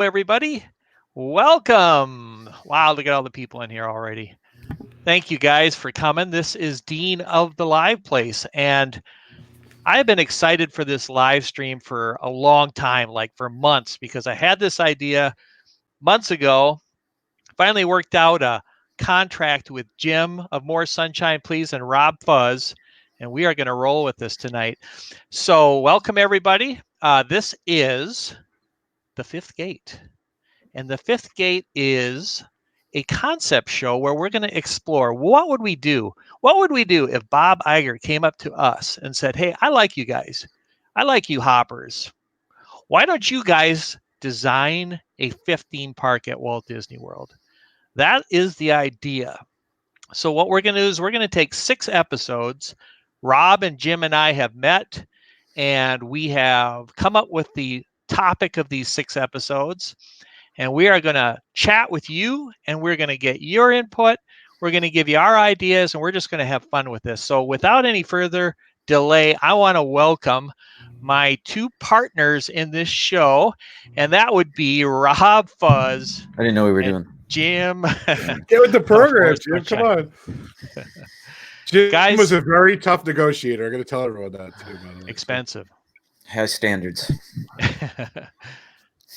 everybody. Welcome. Wow, look at all the people in here already. Thank you guys for coming. This is Dean of the Live Place, and I've been excited for this live stream for a long time, like for months, because I had this idea months ago. Finally worked out a contract with Jim of More Sunshine Please and Robfuz, and we are going to roll with this tonight. So welcome, everybody. This is the Fifth Gate. And the Fifth Gate is a concept show where we're going to explore what would we do? What would we do if Bob Iger came up to us and said, "Hey, I like you guys. I like you hoppers. Why don't you guys design a 15 park at Walt Disney World?" That is the idea. So what we're going to do is we're going to take 6 episodes. Rob and Jim and I have met, and we have come up with the topic of these 6 episodes. And we are going to chat with you, and we're going to get your input. We're going to give you our ideas, and we're just going to have fun with this. So without any further delay, I want to welcome my 2 partners in this show, and that would be Robfuz. I didn't know we were doing. Jim. Get with the program, Jim. Come on. Jim Guys, was a very tough negotiator. I'm going to tell everyone that too. By the way. Expensive. Has standards.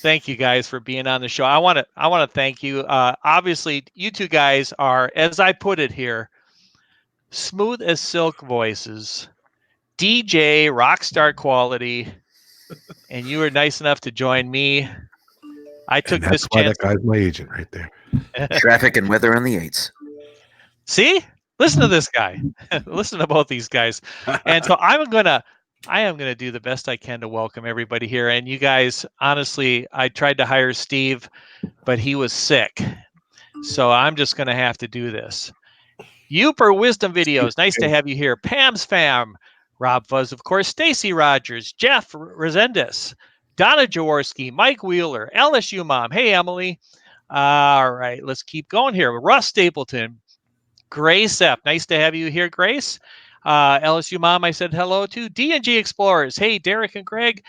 Thank you guys for being on the show. I want to thank you. Obviously, you 2 guys are, as I put it here, smooth as silk voices, DJ rock star quality, and you were nice enough to join me. I took this chance. That guy's my agent right there. Traffic and weather on the 8s. See, listen to this guy. Listen to both these guys. And so I am gonna do the best I can to welcome everybody here. And you guys, honestly, I tried to hire Steve, but he was sick. So I'm just gonna have to do this. Uper Wisdom Videos, nice to have you here. Pam's Fam, Robfuz, of course, Stacy Rogers, Jeff Resendez, Donna Jaworski, Mike Wheeler, LSU Mom. Hey, Emily. All right, let's keep going here. Russ Stapleton, Grace F. Nice to have you here, Grace. LSU Mom, I said hello to. D&G Explorers. Hey, Derek and Greg.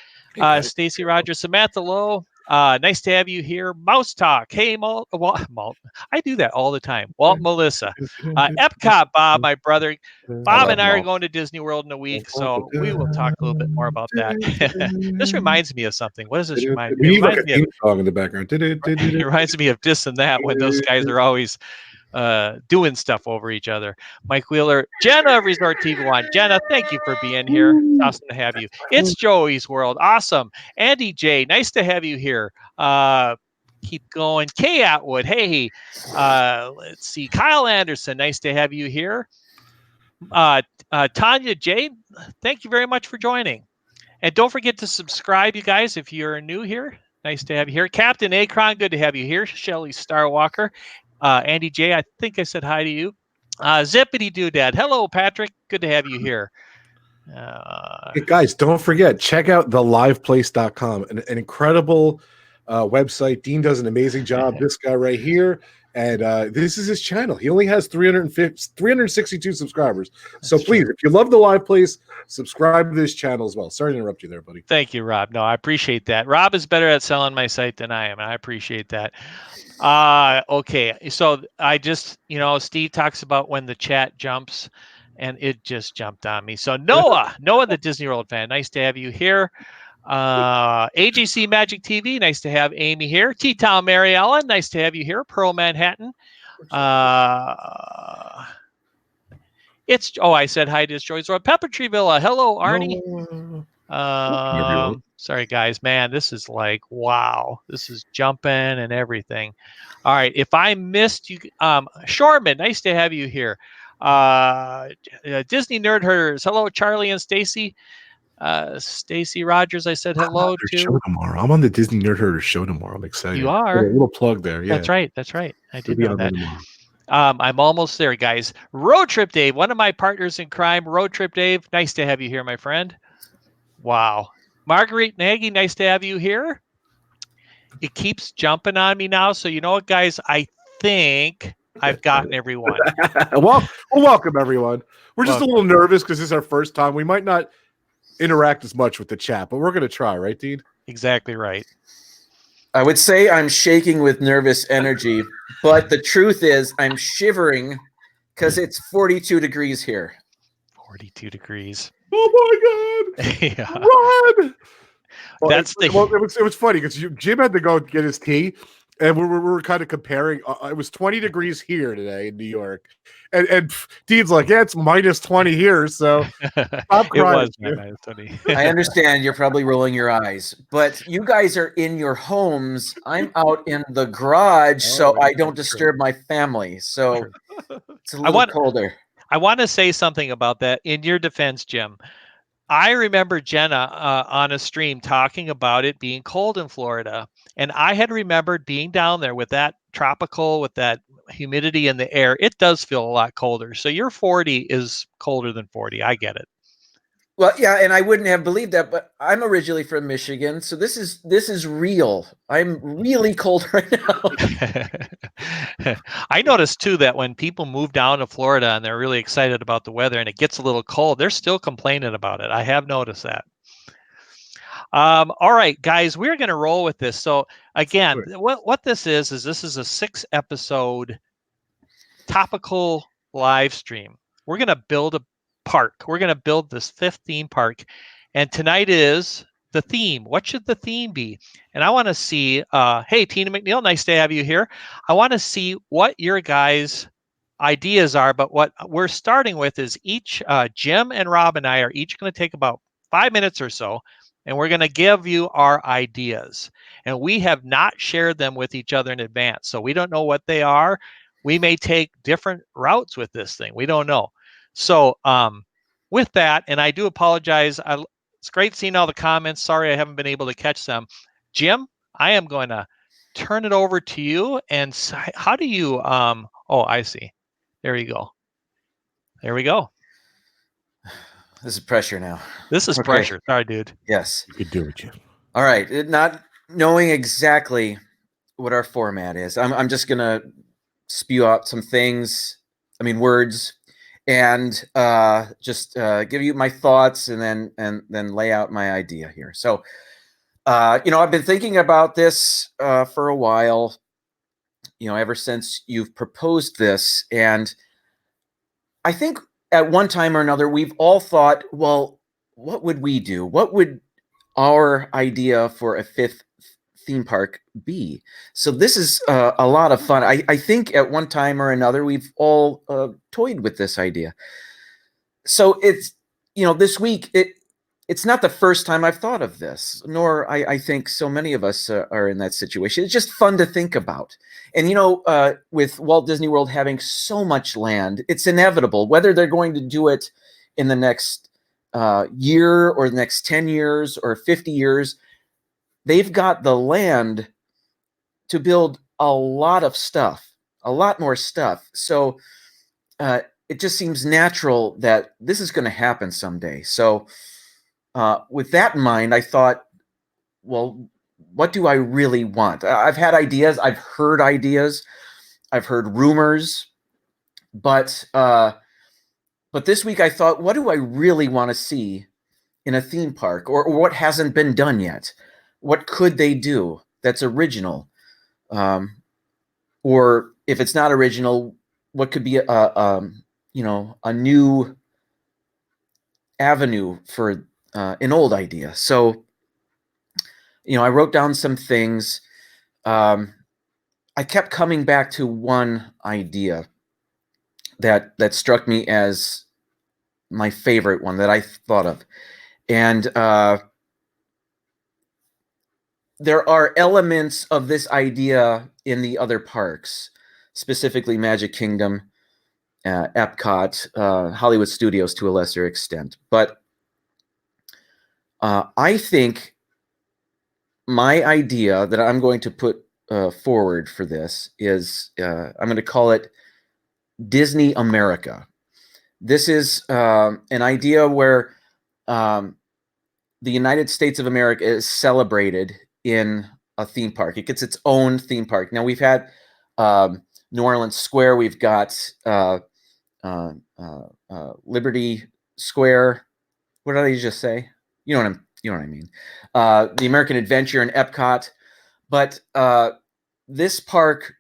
Stacy Rogers, Samantha Lowe. Nice to have you here. Mouse Talk. Hey, Walt. I do that all the time. Walt, Melissa. Epcot, Bob, my brother. Bob and I are going to Disney World in a week, so we will talk a little bit more about that. This reminds me of something. What does this remind me? It reminds me of a song in the background. It reminds me of this and that when those guys are always doing stuff over each other. Mike Wheeler, Jenna of Resort TV One. Jenna, thank you for being here. Awesome to have you. It's Joey's World. Awesome. Andy J, nice to have you here. Keep going. Kay Atwood. Hey, let's see. Kyle Anderson, nice to have you here. Tanya J, thank you very much for joining. And don't forget to subscribe, you guys, if you're new here. Nice to have you here. Captain Akron, good to have you here. Shelly Starwalker. Andy J, I think I said hi to you. Zippity Doodad. Hello, Patrick. Good to have you here. Hey guys, don't forget, check out theliveplace.com, an incredible website. Dean does an amazing job. This guy right here. And this is his channel. He only has 362 subscribers. So please, if you love The Live Place, subscribe to this channel as well. Sorry to interrupt you there, buddy. Thank you, Rob. No, I appreciate that. Rob is better at selling my site than I am, and I appreciate that. Okay, so I just, Steve talks about when the chat jumps, and it just jumped on me. So Noah, the Disney World fan, nice to have you here. AGC Magic TV, nice to have Amy here. T-Town Mary Ellen, nice to have you here. Pearl Manhattan. I said hi to Joy's Road. Pepper Tree Villa. Hello, Arnie. Sorry, guys. Man, this is like, wow. This is jumping and everything. All right. If I missed you, Shorman, nice to have you here. Disney Nerd Herders. Hello, Charlie and Stacy. Stacy Rogers, I said hello to. Show tomorrow. I'm on the Disney Nerd Herder show tomorrow. I'm excited. You are? A little plug there. Yeah. That's right. I did know that. I'm almost there, guys. Road Trip Dave, one of my partners in crime. Road Trip Dave, nice to have you here, my friend. Wow. Marguerite Nagy, nice to have you here. It keeps jumping on me now. So you know what, guys? I think I've gotten everyone. Well, welcome, everyone. We're just a little nervous because this is our first time. We might not interact as much with the chat, but we're going to try, right, Dean? Exactly right. I would say I'm shaking with nervous energy, but the truth is I'm shivering because it's 42 degrees here. 42 degrees. Oh my God. Yeah. Run! Well, That's it was funny because Jim had to go get his tea, and we were kind of comparing. It was 20 degrees here today in New York, and Dean's like, "Yeah, it's minus 20 here." So stop it crying. was minus 20. I understand you're probably rolling your eyes, but you guys are in your homes. I'm out in the garage, so I don't disturb my family. So it's a little colder. I want to say something about that in your defense, Jim. I remember Jenna on a stream talking about it being cold in Florida. And I had remembered being down there with that tropical, with that humidity in the air. It does feel a lot colder. So your 40 is colder than 40. I get it. Well, yeah, and I wouldn't have believed that, but I'm originally from Michigan, so this is real. I'm really cold right now. I noticed too that when people move down to Florida and they're really excited about the weather and it gets a little cold, they're still complaining about it. I have noticed that. All right, guys, we're going to roll with this. So again, what this is this is a 6-episode topical live stream. We're going to build a park. We're going to build this 5th theme park. And tonight is the theme. What should the theme be? And I want to see, hey, Tina McNeil, nice to have you here. I want to see what your guys' ideas are, but what we're starting with is each, Jim and Rob and I are each going to take about 5 minutes or so, and we're going to give you our ideas. And we have not shared them with each other in advance, so we don't know what they are. We may take different routes with this thing. We don't know. So with that, and I do apologize. It's great seeing all the comments. Sorry I haven't been able to catch them. Jim, I am going to turn it over to you. And how do you, oh, I see. There you go. There we go. This is pressure now. This is pressure. Sorry, dude. Yes. You could do it, Jim. All right. Not knowing exactly what our format is, I'm just going to spew out some things, words, and just give you my thoughts and then lay out my idea here. So, I've been thinking about this for a while, ever since you've proposed this. And I think at one time or another, we've all thought, well, what would we do? What would our idea for a 5th theme park be? So this is a lot of fun. I think at one time or another, we've all toyed with this idea. So it's, this week, it's not the first time I've thought of this, nor I think so many of us are in that situation. It's just fun to think about. And, with Walt Disney World having so much land, it's inevitable, whether they're going to do it in the next year or the next 10 years or 50 years, they've got the land to build a lot of stuff, a lot more stuff. So it just seems natural that this is going to happen someday. So with that in mind, I thought, well, what do I really want? I've had ideas. I've heard ideas. I've heard rumors. But this week I thought, what do I really want to see in a theme park, or what hasn't been done yet? What could they do that's original? Or if it's not original, what could be a new avenue for an old idea? So, I wrote down some things. I kept coming back to one idea that struck me as my favorite one that I thought of. And there are elements of this idea in the other parks, specifically Magic Kingdom, Epcot, Hollywood Studios to a lesser extent. But I think my idea that I'm going to put forward for this is, I'm going to call it Disney America. This is an idea where the United States of America is celebrated in a theme park. It gets its own theme park. Now, we've had New Orleans Square. We've got Liberty Square. What did I just say? You know what I mean. The American Adventure in Epcot. But this park,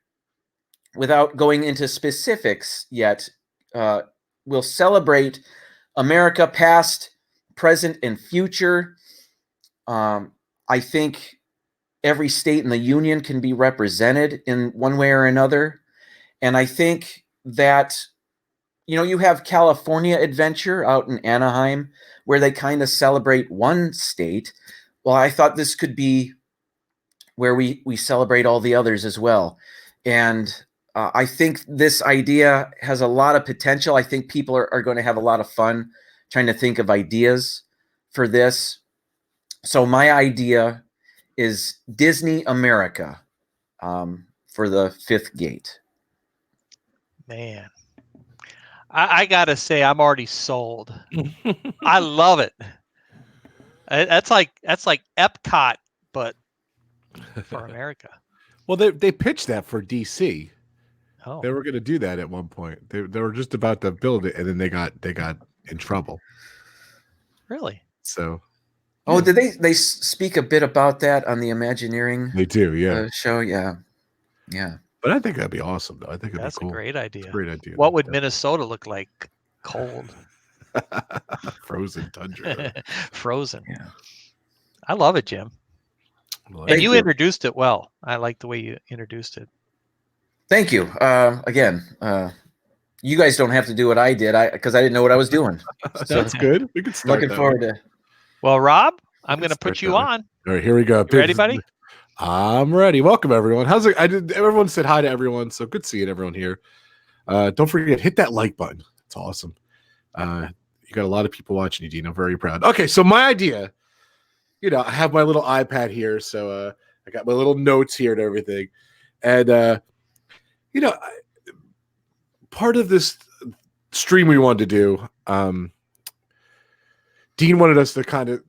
without going into specifics yet, will celebrate America past, present, and future. I think every state in the union can be represented in one way or another. And I think that, you have California Adventure out in Anaheim, where they kind of celebrate one state. Well, I thought this could be where we celebrate all the others as well. And I think this idea has a lot of potential. I think people are going to have a lot of fun trying to think of ideas for this. So my idea is Disney America for the fifth gate. Man, I gotta say, I'm already sold. I love it. That's like Epcot, but for America. Well, they pitched that for DC. Oh, They were going to do that at one point. They were just about to build it, and then they got in trouble. really? So, oh, did they speak a bit about that on the Imagineering? They do, yeah. Show, yeah. But I think that'd be awesome, though. I think that's cool. a great idea. It's a great idea. What would Minnesota look like? Cold, frozen tundra, frozen. Yeah. I love it, Jim. Well, And you introduced it well. I like the way you introduced it. Thank you. Again, you guys don't have to do what I did, because I didn't know what I was doing. So that's good. We can start. looking forward to. Well, Rob, I'm going to put you on. All right, here we go. You ready, buddy? I'm ready. Welcome, everyone. How's it? Everyone said hi to everyone, so good seeing everyone here. Don't forget, hit that like button. It's awesome. You got a lot of people watching you, Dean. I'm very proud. Okay, so my idea, I have my little iPad here, so I got my little notes here and everything, and part of this stream we wanted to do, Dean wanted us to kind of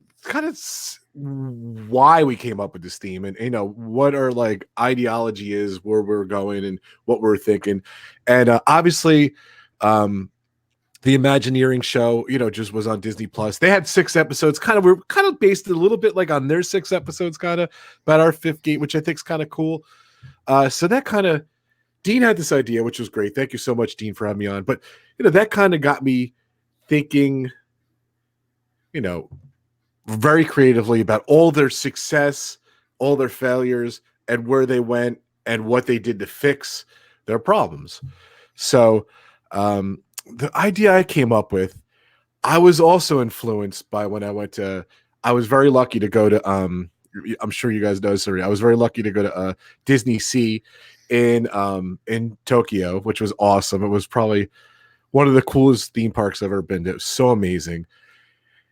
why we came up with this theme, and what our like ideology is, where we're going and what we're thinking. And obviously the Imagineering show just was on Disney Plus. They had 6 episodes. We're kind of based a little bit like on their 6 episodes, kind of about our fifth gate, which I think is kind of cool. So that kind of, Dean had this idea, which was great. Thank you so much, Dean, for having me on. But that kind of got me thinking very creatively about all their success, all their failures, and where they went and what they did to fix their problems. So the idea I came up with, I was also influenced by when I was very lucky to go to, I'm sure you guys know, sorry, I was very lucky to go to Disney Sea in Tokyo, which was awesome. It was probably one of the coolest theme parks I've ever been to. It was so amazing.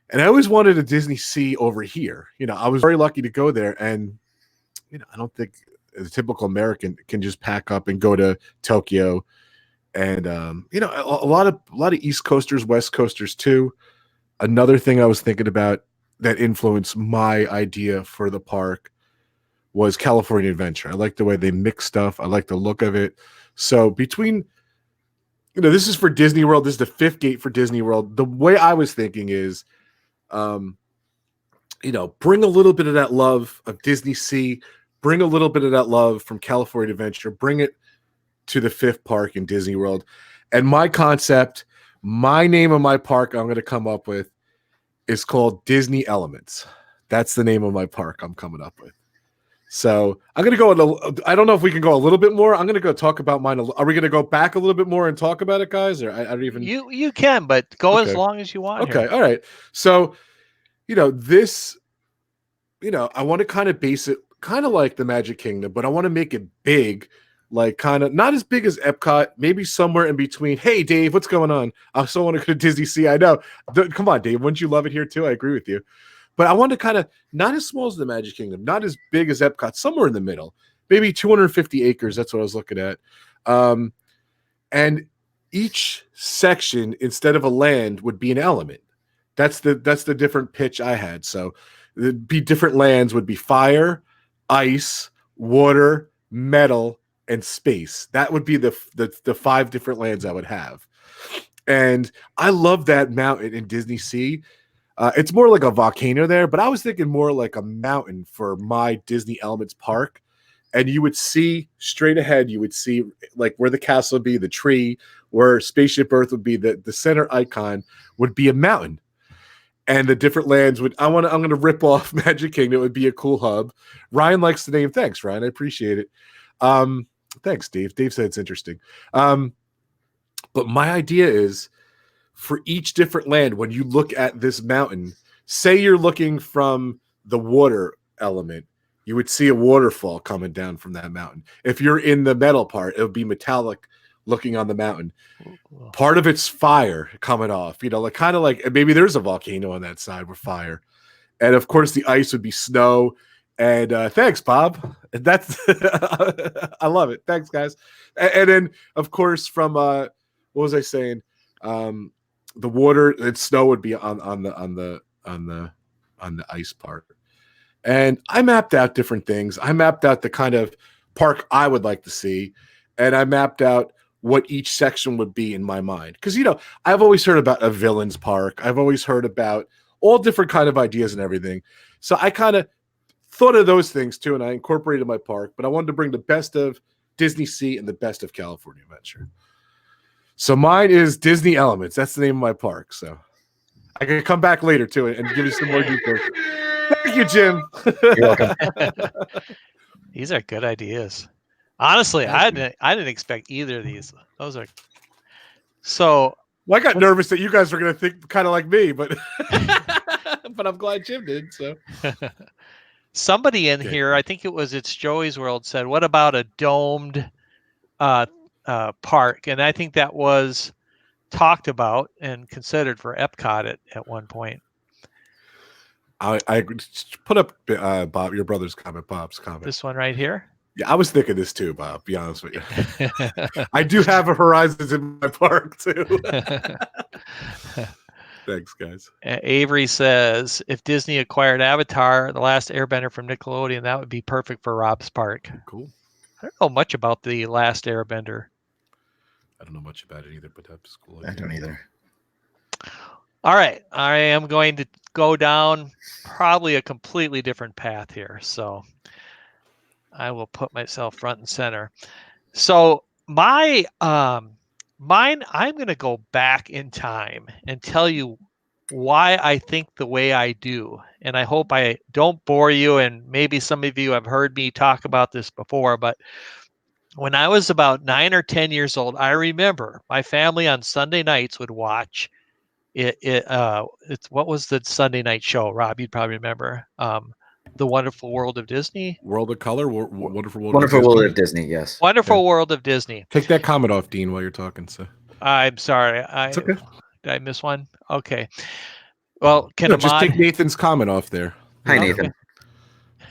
And I always wanted a Disney Sea over here. I was very lucky to go there. And, I don't think a typical American can just pack up and go to Tokyo. And, a lot of East Coasters, West Coasters too. Another thing I was thinking about that influenced my idea for the park was California Adventure. I like the way they mix stuff. I like the look of it. So between, this is for Disney World. This is the fifth gate for Disney World. The way I was thinking is, bring a little bit of that love of Disney Sea, bring a little bit of that love from California Adventure, bring it to the fifth park in Disney World. And my concept, my name of my park I'm going to come up with is called Disney Elements. That's the name of my park I'm coming up with. So I'm going to go, I don't know if we can go a little bit more. I'm going to go talk about mine. Are we going to go back a little bit more and talk about it, guys? Or I don't even. You can, but go as long as you want. Okay. Here. All right. So, this, I want to kind of base it kind of like the Magic Kingdom, but I want to make it big, like kind of not as big as Epcot, maybe somewhere in between. Hey, Dave, what's going on? I still want to go to Disney Sea. I know. Come on, Dave. Wouldn't you love it here too? I agree with you. But I want to kind of not as small as the Magic Kingdom, not as big as Epcot, somewhere in the middle, maybe 250 acres. That's what I was looking at. And each section, instead of a land, would be an element. That's the different pitch I had. So it'd be different lands would be fire, ice, water, metal, and space. That would be the 5 different lands I would have. And I love that mountain in Disney Sea. It's more like a volcano there, but I was thinking more like a mountain for my Disney Elements park. and you would see straight ahead. You would see like where the castle would be, the tree, where Spaceship Earth would be. The center icon would be a mountain, and the different lands would. I'm gonna rip off Magic Kingdom. It would be a cool hub. Ryan likes the name. Thanks, Ryan. I appreciate it. Thanks, Dave. Dave said it's interesting. But my idea is for each different land, when you look at this mountain, say you're looking from the water element, you would see a waterfall coming down from that mountain. If you're in the metal part, it would be metallic looking on the mountain. Part of it's fire coming off, like kind of like maybe there's a volcano on that side with fire. And of course, the ice would be snow. And thanks, Bob. That's I love it. Thanks, guys. And then, of course, from what was I saying? The water and snow would be on the ice part. And I mapped out different things. I mapped out the kind of park I would like to see, and I mapped out what each section would be in my mind. Because I've always heard about a villain's park. I've always heard about all different kind of ideas and everything. So I kind of thought of those things too, and I incorporated my park, but I wanted to bring the best of Disney Sea and the best of California Adventure. So mine is Disney Elements. That's the name of my park. So I can come back later to it and give you some more details. Thank you, Jim. You're welcome. These are good ideas. Honestly, I didn't expect either of these. Those are so. Well, I got nervous that you guys were going to think kind of like me, but but I'm glad Jim did. So. Somebody in here, I think it's Joey's World, said, "What about a domed park?" And I think that was talked about and considered for Epcot at one point. I put up Bob, your brother's comment, Bob's comment. This one right here. Yeah, I was thinking this too, Bob. Be honest with you. I do have a Horizons in my park too. Thanks, guys. Avery says, if Disney acquired Avatar, the last Airbender from Nickelodeon, that would be perfect for Rob's park. Cool. I don't know much about the last Airbender. I don't know much about it either, but that's cool. I don't either. All right. I am going to go down probably a completely different path here. So I will put myself front and center. So mine, I'm going to go back in time and tell you why I think the way I do. And I hope I don't bore you. And maybe some of you have heard me talk about this before, but when I was about 9 or 10 years old, I remember my family on Sunday nights would watch it's what was the Sunday night show? Rob, you'd probably remember. The Wonderful World of Disney. World of Color, Wonderful World of Disney, yes. Wonderful World of Disney. Take that comment off, Dean, while you're talking. So I'm sorry. It's okay. Did I miss one? Okay. Well, just take Nathan's comment off there. Hi, Nathan.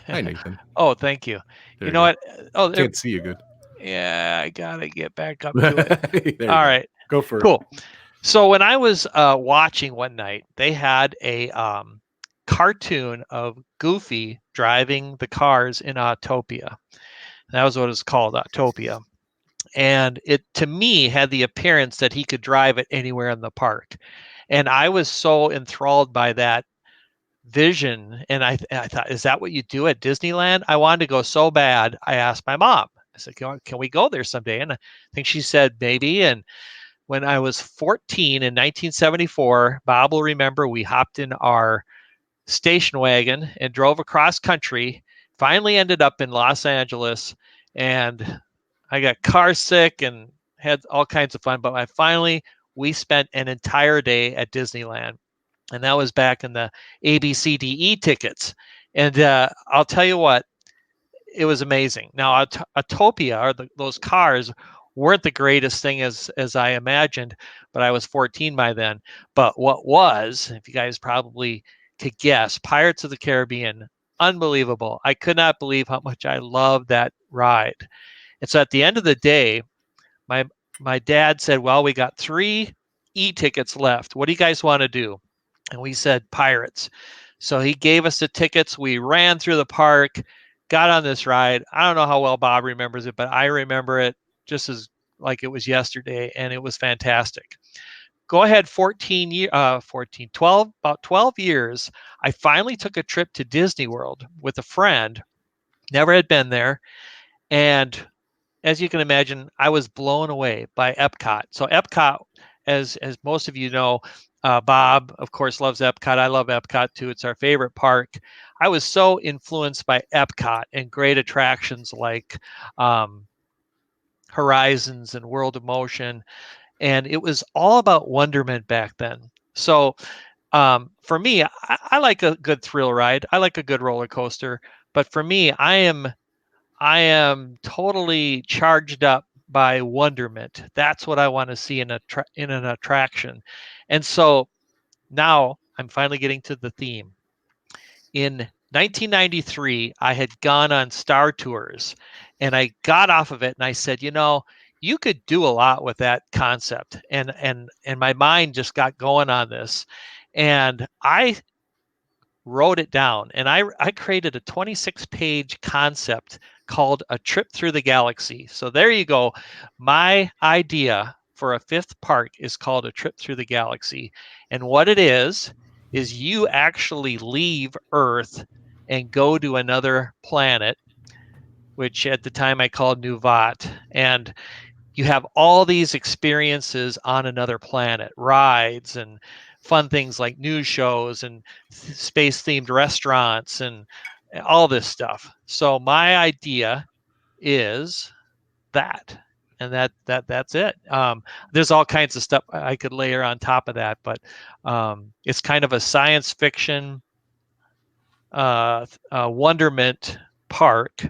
Hi, Nathan. Oh, thank you. There you know what? Oh, can't see you good. Yeah, I gotta get back up to it. All right. Go for it. Cool. So when I was watching one night, they had a cartoon of Goofy driving the cars in Autopia. That was what it's called, Autopia. And it, to me, had the appearance that he could drive it anywhere in the park. And I was so enthralled by that vision. And I thought, is that what you do at Disneyland? I wanted to go so bad. I asked my mom. I said, can we go there someday? And I think she said, maybe. And when I was 14 in 1974, Bob will remember, we hopped in our station wagon and drove across country, finally ended up in Los Angeles, and I got car sick and had all kinds of fun. But we spent an entire day at Disneyland. And that was back in the ABCDE tickets. And I'll tell you what, it was amazing. Now, Autopia, or those cars, weren't the greatest thing as I imagined, but I was 14 by then. But what was, if you guys probably could guess, Pirates of the Caribbean, unbelievable. I could not believe how much I loved that ride. And so at the end of the day, my dad said, well, we got 3 e-tickets left. What do you guys want to do? And we said Pirates. So he gave us the tickets. We ran through the park, got on this ride. I don't know how well Bob remembers it, but I remember it just as like it was yesterday, and it was fantastic. Go ahead, 12 years, I finally took a trip to Disney World with a friend, never had been there, And as you can imagine, I was blown away by Epcot. So Epcot, as most of you know, Bob, of course, loves Epcot. I love Epcot too. It's our favorite park. I was so influenced by Epcot and great attractions like Horizons and World of Motion. And it was all about wonderment back then. So for me, I like a good thrill ride. I like a good roller coaster. But for me, I am totally charged up by wonderment. That's what I want to see in an attraction. And so now I'm finally getting to the theme. In 1993, I had gone on Star Tours, and I got off of it and I said, you could do a lot with that concept. And my mind just got going on this. And I wrote it down, and I created a 26-page concept called A Trip Through the Galaxy. So there you go. My idea for a 5th park is called A Trip Through the Galaxy. And what it is you actually leave Earth and go to another planet, which at the time I called Nuvat. And you have all these experiences on another planet, rides and fun things like news shows and space themed restaurants and all this stuff. So my idea is that, and that's it. There's all kinds of stuff I could layer on top of that, but it's kind of a science fiction wonderment park.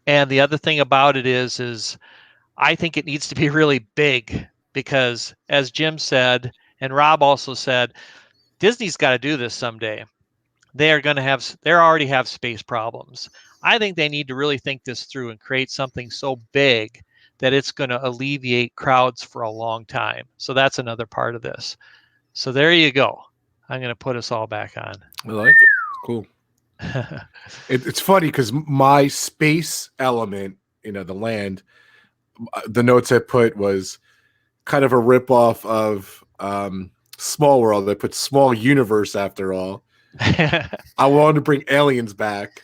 And the other thing about it is I think it needs to be really big because, as Jim said, and Rob also said, Disney's got to do this someday. They already have space problems. I think they need to really think this through and create something so big that it's going to alleviate crowds for a long time. So that's another part of this. So there you go. I'm going to put us all back on. I like it. Cool. It's funny because my space element, the land, the notes I put was kind of a ripoff of Small World. I put Small Universe after all. I wanted to bring aliens back,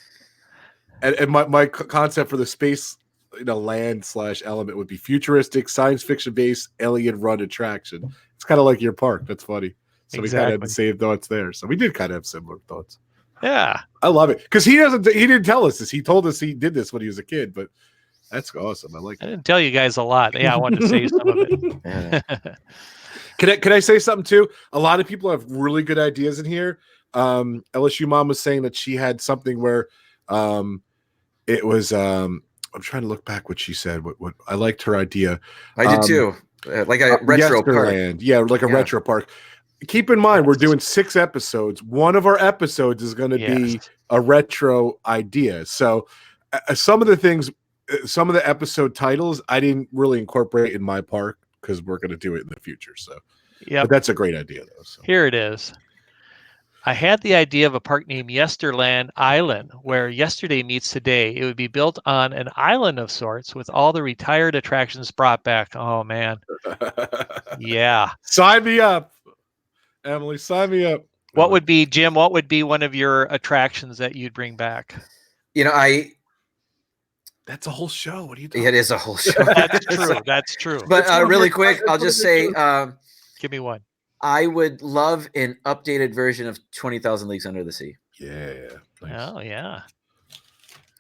and my concept for the space, land / element would be futuristic, science fiction based, alien run attraction. It's kind of like your park. That's funny. So we kind of had the same thoughts there. So we did kind of have similar thoughts. Yeah, I love it because he didn't tell us this. He told us he did this when he was a kid, but that's awesome. I like it. I didn't tell you guys a lot. Yeah, I wanted to say some of it. Can I say something too? A lot of people have really good ideas in here. LSU mom was saying that she had something where it was I'm trying to look back what she said. What I liked her idea. I did too. Like a retro park. Yeah, like a retro park. Keep in mind, we're doing 6 episodes. One of our episodes is going to be a retro idea. So some of the things, some of the episode titles, I didn't really incorporate in my park because we're going to do it in the future. So, but that's a great idea, though. So. Here it is. I had the idea of a park named Yesterland Island, where yesterday meets today. It would be built on an island of sorts with all the retired attractions brought back. Oh, man. Yeah. Sign me up. Emily, sign me up. What would be, Jim, what would be one of your attractions that you'd bring back? That's a whole show. What are you talking about? It is a whole show. That's true. That's true. But really quick, I'll just say, give me one. I would love an updated version of 20,000 Leagues Under the Sea. Yeah. Nice. Oh, yeah.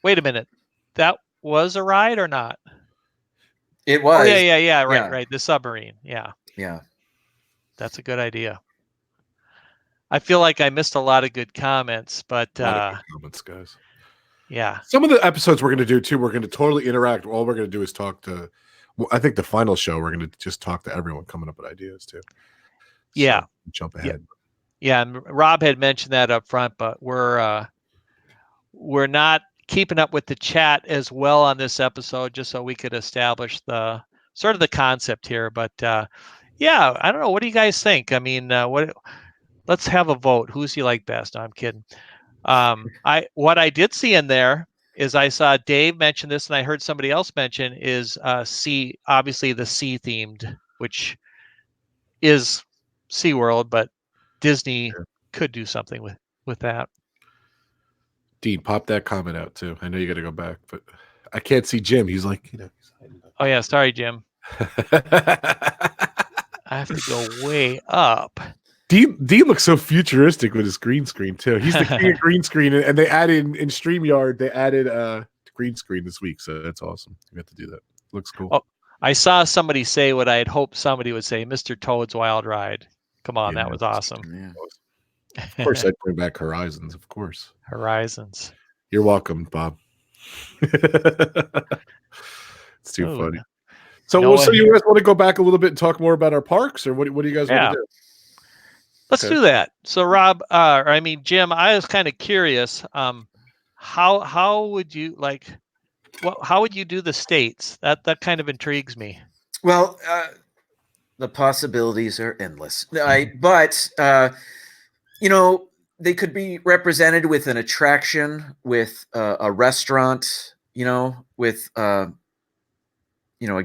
Wait a minute. That was a ride or not? It was. Oh, yeah. Right. The submarine. Yeah. Yeah. That's a good idea. I feel like I missed a lot of good comments, but a lot of good comments, guys. Yeah. Some of the episodes we're going to do too, we're going to totally interact. All we're going to do is talk to, I think the final show, we're going to just talk to everyone coming up with ideas too. Yeah. So, jump ahead. Yeah. And Rob had mentioned that up front, but we're not keeping up with the chat as well on this episode, just so we could establish the sort of the concept here. But yeah, I don't know. What do you guys think? I mean, let's have a vote. Who's you like best? No, I'm kidding. What I did see in there is I saw Dave mention this, and I heard somebody else mention is sea, obviously the sea themed, which is SeaWorld, but Disney could do something with that. Dean, pop that comment out too. I know you got to go back, but I can't see Jim. He's like, he's Oh yeah, sorry, Jim. I have to go way up. Dean looks so futuristic with his green screen too. He's the king of green screen, and they added in StreamYard. They added green screen this week, so that's awesome. You have to do that. Looks cool. Oh, I saw somebody say what I had hoped somebody would say: "Mr. Toad's Wild Ride." Come on, that was awesome. Yeah. Of course, I'd bring back Horizons. Of course, Horizons. You're welcome, Bob. It's too funny. So, so you guys want to go back a little bit and talk more about our parks, or what do you guys want to do? Let's do that. So, Rob, Jim, I was kind of curious. How would you how would you do the states? That kind of intrigues me. Well, the possibilities are endless. But they could be represented with an attraction, with a restaurant, with a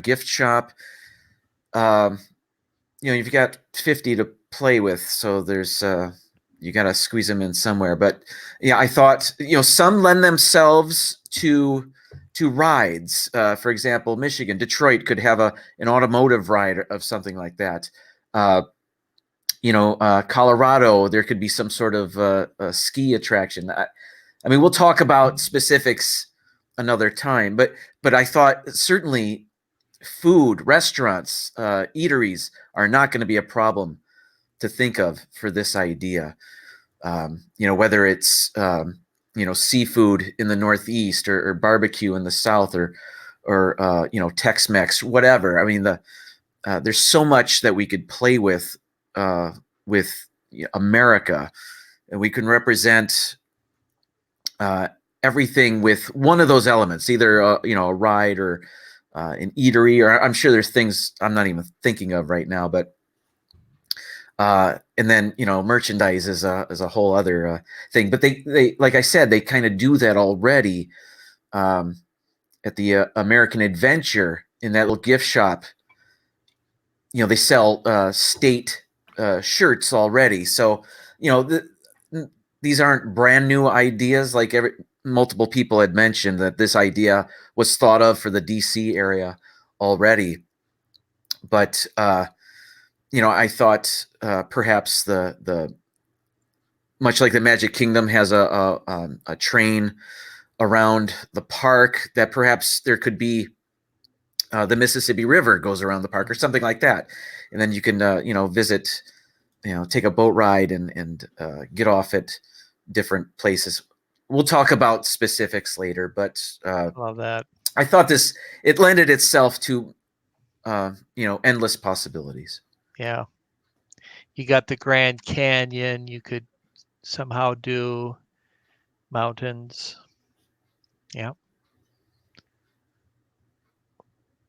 gift shop. You've got 50 to play with, so there's you got to squeeze them in somewhere. But yeah, I thought some lend themselves to rides. For example, Michigan, Detroit could have an automotive ride of something like that. Colorado, there could be some sort of a ski attraction. I mean, we'll talk about specifics another time, but I thought certainly food, restaurants, eateries are not going to be a problem to think of for this idea. Whether it's seafood in the Northeast or barbecue in the South or Tex-Mex, whatever. I mean, there's so much that we could play with America, and we can represent everything with one of those elements, either a ride or an eatery, or I'm sure there's things I'm not even thinking of right now, but and then merchandise is a whole other thing. But they like I said, they kind of do that already at the American Adventure in that little gift shop. They sell state shirts already, so these aren't brand new ideas. Like multiple people had mentioned that this idea was thought of for the DC area already, but I thought perhaps the much like the Magic Kingdom has a train around the park, that perhaps there could be the Mississippi River goes around the park or something like that, and then you can visit, take a boat ride and get off at different places. We'll talk about specifics later, but love that. I thought it lended itself to endless possibilities. Yeah. You got the Grand Canyon. You could somehow do mountains. Yeah.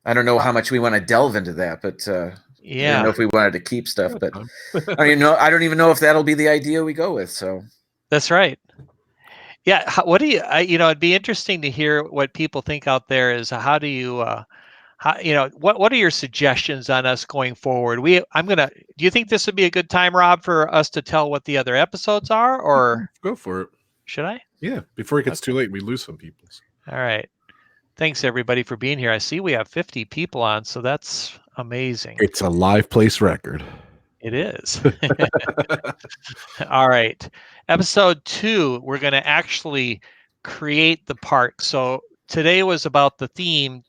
I don't know how much we want to delve into that, but I don't know if we wanted to keep stuff, but I don't even know if that'll be the idea we go with. So that's right. Yeah. What do you? It'd be interesting to hear what people think out there. Is how do you? What are your suggestions on us going forward? Do you think this would be a good time, Rob, for us to tell what the other episodes are, or go for it? Should I? Yeah, before it gets too late and we lose some people. All right. Thanks everybody for being here. I see we have 50 people on, so that's amazing. It's a live place record. It is. All right. Episode 2, we're going to actually create the park. So today was about the theme.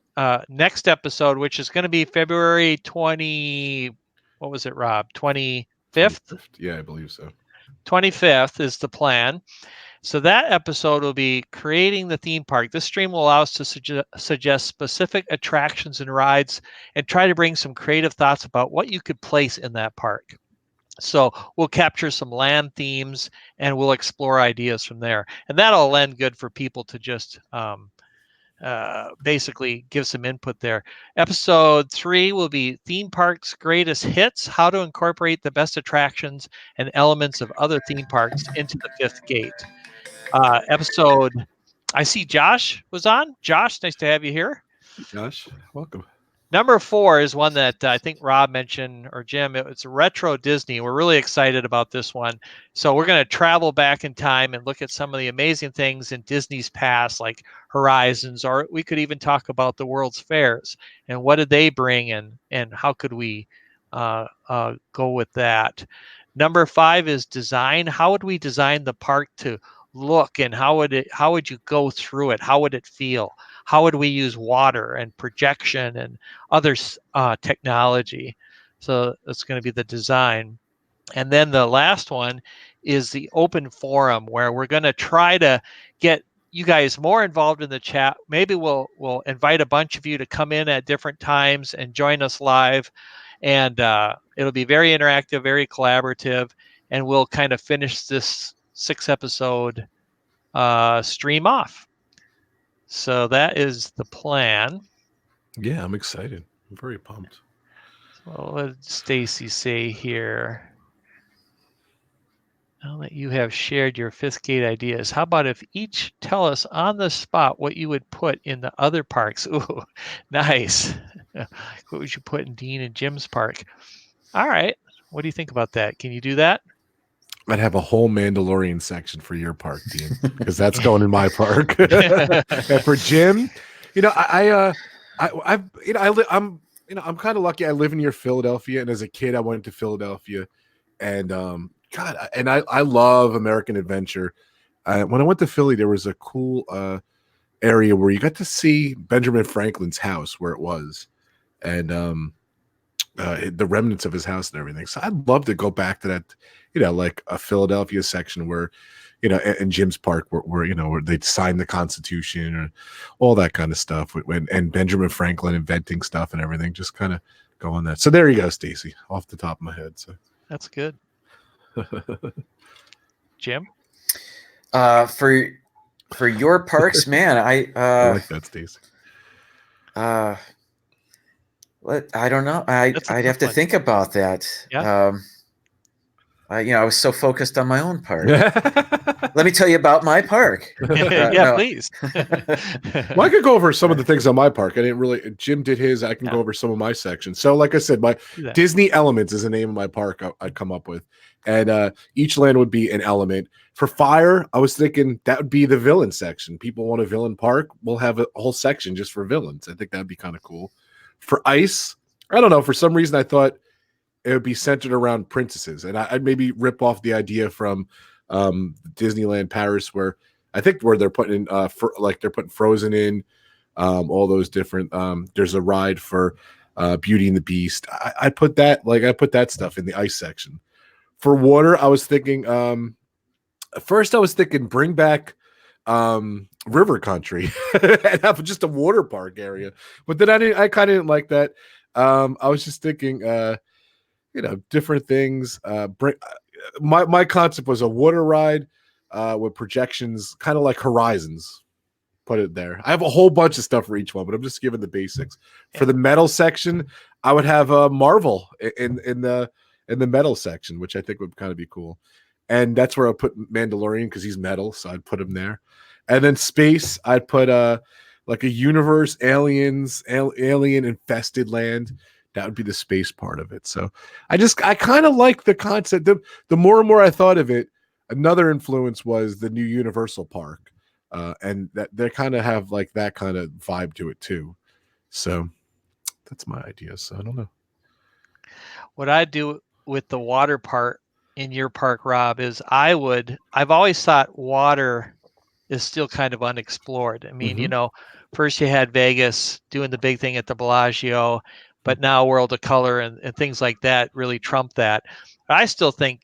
Next episode, which is going to be February 20, what was it, Rob? 25th? Yeah, I believe so. 25th is the plan. So that episode will be creating the theme park. This stream will allow us to suggest specific attractions and rides and try to bring some creative thoughts about what you could place in that park. So we'll capture some land themes and we'll explore ideas from there. And that'll lend good for people to just basically give some input there. Episode 3 will be theme parks greatest hits, how to incorporate the best attractions and elements of other theme parks into the fifth gate. I see Josh was on. Josh, nice to have you here. Josh, welcome. Number 4 is one that I think Rob mentioned, or Jim. It's Retro Disney. We're really excited about this one. So we're going to travel back in time and look at some of the amazing things in Disney's past, like Horizons, or we could even talk about the World's Fairs and what did they bring, and how could we go with that. Number 5 is design. How would we design the park to look, and how would you go through it? How would it feel? How would we use water and projection and other technology? So it's going to be the design. And then the last one is the open forum, where we're going to try to get you guys more involved in the chat. Maybe we'll invite a bunch of you to come in at different times and join us live. And it'll be very interactive, very collaborative, and we'll kind of finish this 6-episode stream off. So that is the plan. Yeah, I'm excited. I'm very pumped. So what did Stacy say here? Now that you have shared your 5th gate ideas, how about if each tell us on the spot what you would put in the other parks? Ooh, nice. What would you put in Dean and Jim's park? All right. What do you think about that? Can you do that? I'd have a whole Mandalorian section for your park, Dean, because that's going in my park. And for Jim, I'm kind of lucky. I live near Philadelphia, and as a kid, I went to Philadelphia, and I love American Adventure. When I went to Philly, there was a cool area where you got to see Benjamin Franklin's house, where it was, and the remnants of his house and everything. So I'd love to go back to that, like a Philadelphia section where, in Jim's park where they'd sign the Constitution or all that kind of stuff, and Benjamin Franklin inventing stuff and everything. Just kind of go on that. So there you go, Stacy, off the top of my head. So that's good. Jim, for your parks, man, I like that, Stacy. What, I don't know. I'd have to think about that. Yeah. I was so focused on my own park. Let me tell you about my park. Yeah, please. Well, I could go over some of the things on my park. I didn't really. Jim did his. I can go over some of my sections. So, like I said, my Disney Elements is the name of my park I'd come up with, and each land would be an element. For fire, I was thinking that would be the villain section. People want a villain park. We'll have a whole section just for villains. I think that'd be kind of cool. For ice, I don't know. For some reason, I thought it would be centered around princesses, and I'd maybe rip off the idea from Disneyland Paris, where they're putting they're putting Frozen in, all those different. There's a ride for Beauty and the Beast. I put that stuff in the ice section. For water, I was thinking. First, I was thinking bring back River Country and have just a water park area, but then I kind of didn't like that. I was just thinking, different things. My concept was a water ride with projections, kind of like Horizons. Put it there. I have a whole bunch of stuff for each one, but I'm just giving the basics. For the metal section, I would have Marvel in the metal section, which I think would kind of be cool. And that's where I'll put Mandalorian because he's metal, so I'd put him there. And then space, I'd put like a universe, aliens, alien infested land. That would be the space part of it. So I kind of like the concept. The more and more I thought of it, another influence was the new Universal Park, and that they kind of have like that kind of vibe to it too. So that's my idea. So I don't know. What I do with the water part in your park, Rob, is I've always thought water is still kind of unexplored. I mean, first you had Vegas doing the big thing at the Bellagio, but now World of Color and things like that really trump that. But I still think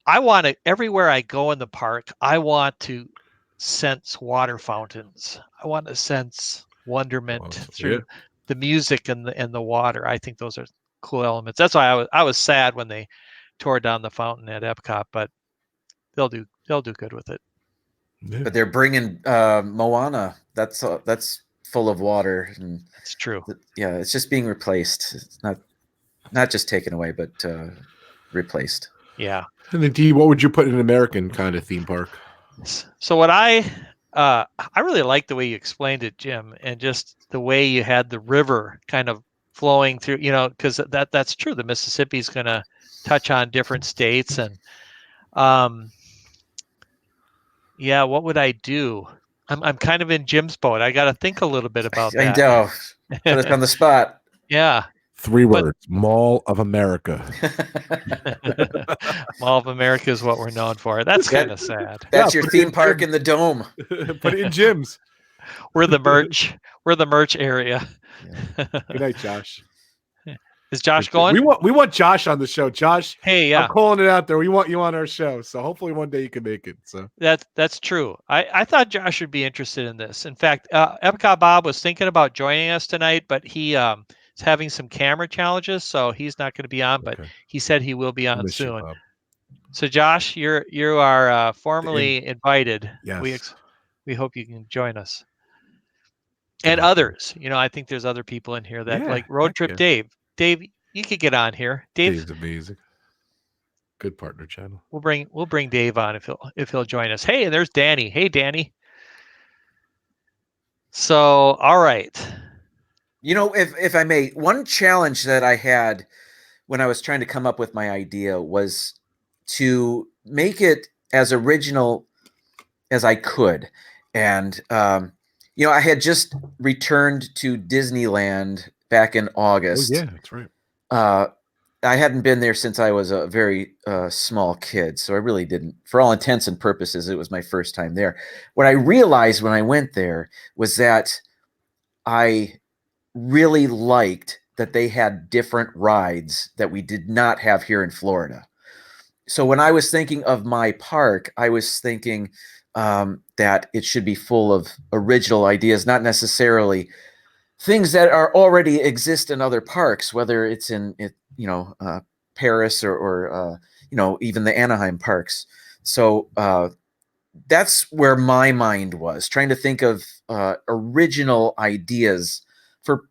I want to, everywhere I go in the park, I want to sense water fountains. I want to sense wonderment through the music and the water. I think those are cool elements. That's why I was sad when they tore down the fountain at Epcot, but they'll do good with it. Yeah. But they're bringing Moana. That's full of water, and that's true. It's just being replaced. It's not just taken away, but replaced. Yeah. And then, D, what would you put in an American kind of theme park? So what I I really like the way you explained it, Jim, and just the way you had the river kind of flowing through, because that's true. The Mississippi is going to touch on different states. And yeah, what would I do? I'm kind of in Jim's boat. I got to think a little bit about I that. know. Put us on the spot. Yeah. 3 words: Mall of America. Mall of America is what we're known for. That's kind of sad. That's Yeah, your theme park in the dome. Put it in gyms. We're the merch. We're the merch area. Yeah. Good night, Josh. Is Josh going? We want Josh on the show. Josh, Hey, yeah. I'm calling it out there. We want you on our show. So hopefully one day you can make it. So That's true. I thought Josh would be interested in this. In fact, Epcot Bob was thinking about joining us tonight, but he is having some camera challenges, so he's not going to be on. But he said he will be on soon. So Josh, you are formally invited. Yes. We hope you can join us. And others, I think there's other people in here that like Road Trip Dave. Dave, you could get on here. Dave's amazing. Good partner channel. We'll bring Dave on if he'll join us. Hey, and there's Danny. Hey, Danny. So, all right. If I may, one challenge that I had when I was trying to come up with my idea was to make it as original as I could. And, I had just returned to Disneyland back in August. Oh, yeah, that's right. I hadn't been there since I was a very small kid, so I really didn't. For all intents and purposes, it was my first time there. What I realized when I went there was that I really liked that they had different rides that we did not have here in Florida. So when I was thinking of my park, I was thinking that it should be full of original ideas, not necessarily things that are already exist in other parks, whether it's in Paris or even the Anaheim parks. So that's where my mind was, trying to think of original ideas for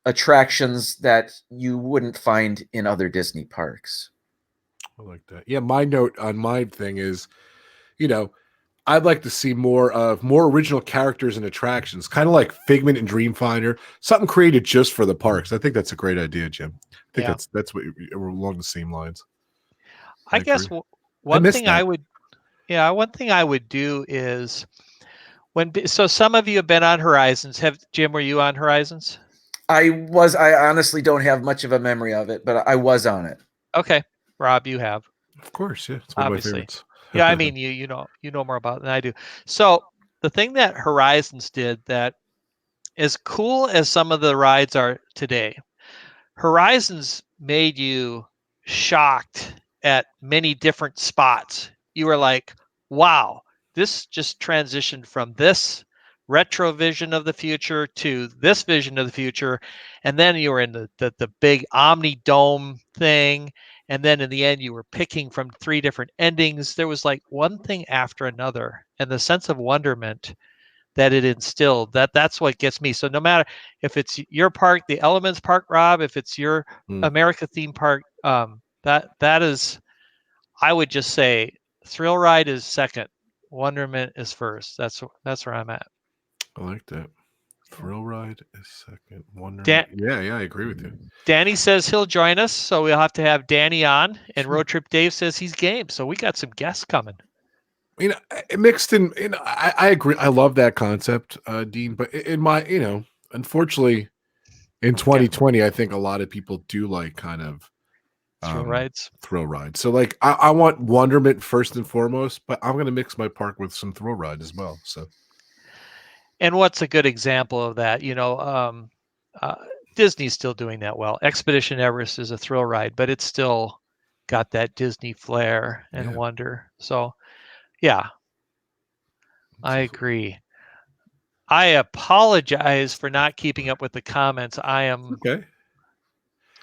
attractions that you wouldn't find in other Disney parks. I like that. Yeah, my note on my thing is, I'd like to see more original characters and attractions, kind of like Figment and Dreamfinder, something created just for the parks. I think that's a great idea, Jim. I think that's what we're along the same lines. I guess one thing I would do is so some of you have been on Horizons. Jim, were you on Horizons? I honestly don't have much of a memory of it, but I was on it. Okay. Rob, you have. Of course, yeah. It's one Obviously. of my favorites. Yeah, I mean, you know more about it than I do. So the thing that Horizons did that, as cool as some of the rides are today, Horizons made you shocked at many different spots. You were like, wow, this just transitioned from this retro vision of the future to this vision of the future. And then you were in the big Omni Dome thing. And then in the end, you were picking from 3 different endings. There was like one thing after another. And the sense of wonderment that it instilled, that's what gets me. So no matter if it's your park, the Elements Park, Rob, if it's your America theme park, that is, I would just say Thrill Ride is second, Wonderment is first. That's where I'm at. I like that. Thrill Ride is second. Wonderment. Yeah, I agree with you. Danny says he'll join us, so we'll have to have Danny on. And Road Trip Dave says he's game, so we got some guests coming. Mixed in. I agree. I love that concept, Dean. But in my, unfortunately, in 2020, I think a lot of people do like kind of thrill rides. So like, I want Wonderment first and foremost, but I'm going to mix my park with some thrill ride as well. So. And what's a good example of that? Disney's still doing that well. Expedition Everest is a thrill ride, but it's still got that Disney flair and wonder. So, yeah, I agree. I apologize for not keeping up with the comments. I am okay.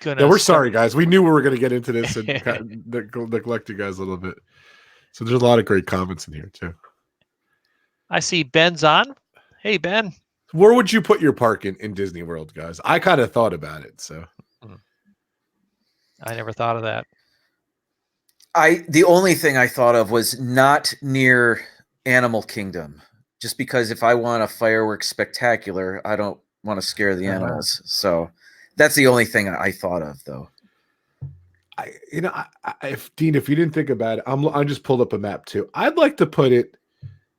We're sorry, guys. We knew we were going to get into this and neglect you guys a little bit. So there's a lot of great comments in here too. I see Ben's on. Hey, Ben. Where would you put your park in Disney World, guys? I kind of thought about it, so. I never thought of that. The only thing I thought of was not near Animal Kingdom. just because if I want a fireworks spectacular, I don't want to scare the animals. So that's the only thing I thought of, though. If Dean, if you didn't think about it, I just pulled up a map too. I'd like to put it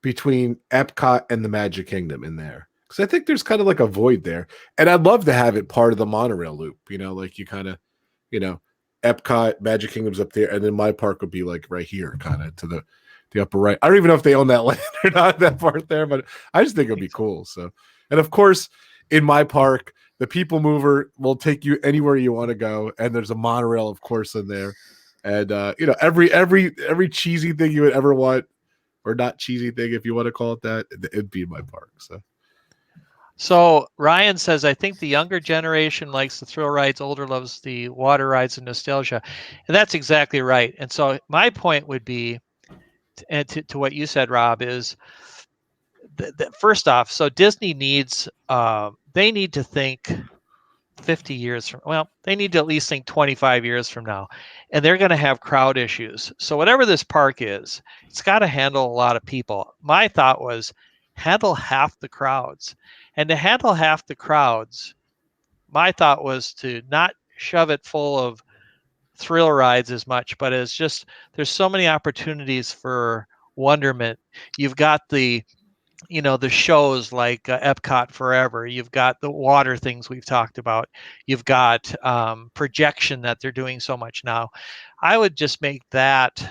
between Epcot and the Magic Kingdom in there, because I think there's kind of like a void there, and I'd love to have it part of the monorail loop. Like you kind of, Epcot, Magic Kingdom's up there, and then my park would be like right here, kind of to the upper right. I don't even know if they own that land or not, that part there, but I just think it'd be cool. So, and of course, in my park, the People Mover will take you anywhere you want to go, and there's a monorail, of course, in there. And every cheesy thing you would ever want, or not cheesy thing, if you want to call it that, it'd be in my park. So Ryan says, I think the younger generation likes the thrill rides, older loves the water rides and nostalgia. And that's exactly right. And so my point would be, and to what you said, Rob, is first off, so Disney needs, they need to think 50 years from, well, they need to at least think 25 years from now, and they're going to have crowd issues. So whatever this park is, it's got to handle a lot of people. My thought was handle half the crowds. And to handle half the crowds, my thought was to not shove it full of thrill rides as much, but it's just, there's so many opportunities for wonderment. You've got the shows like Epcot Forever. You've got the water things we've talked about. You've got projection that they're doing so much now. I would just make that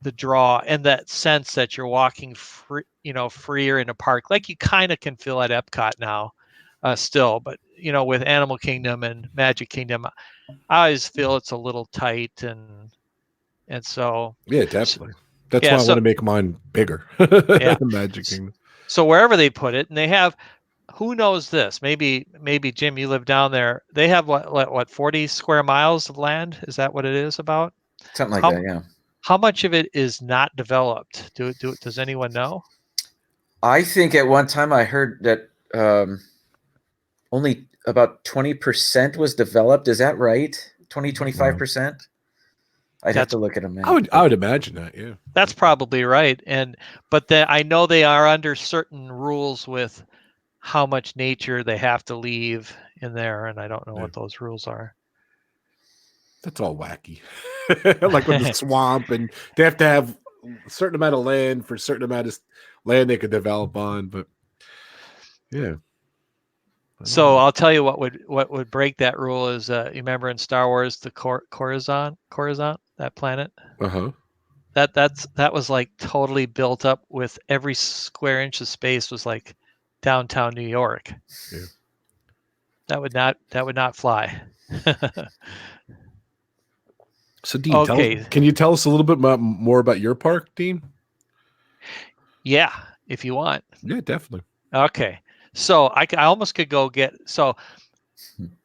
the draw, and that sense that you're walking freer in a park, like you kind of can feel at Epcot now, still. But with Animal Kingdom and Magic Kingdom, I always feel it's a little tight, and so yeah, definitely. That's why I want to make mine bigger. Yeah, the Magic Kingdom. So wherever they put it, and they have, who knows this? Maybe Jim, you live down there. They have what 40 square miles of land? Is that what it is about? Something like that, yeah. How much of it is not developed? Does anyone know? I think at one time I heard that only about 20% was developed. Is that right? 25%? I'd have to look at them. I would imagine that, yeah. That's probably right. But I know they are under certain rules with how much nature they have to leave in there, and I don't know what those rules are. That's all wacky. Like with the swamp, and they have to have a certain amount of land for a certain amount of land they could develop on. But yeah. So I'll tell you what would break that rule is you remember in Star Wars the Coruscant, that planet. That was like totally built up with every square inch of space was like downtown New York. Yeah. That would not fly. So Dean, can you tell us a little bit more about your park, Dean? Yeah, if you want. Yeah, definitely. Okay. So I almost could go get, so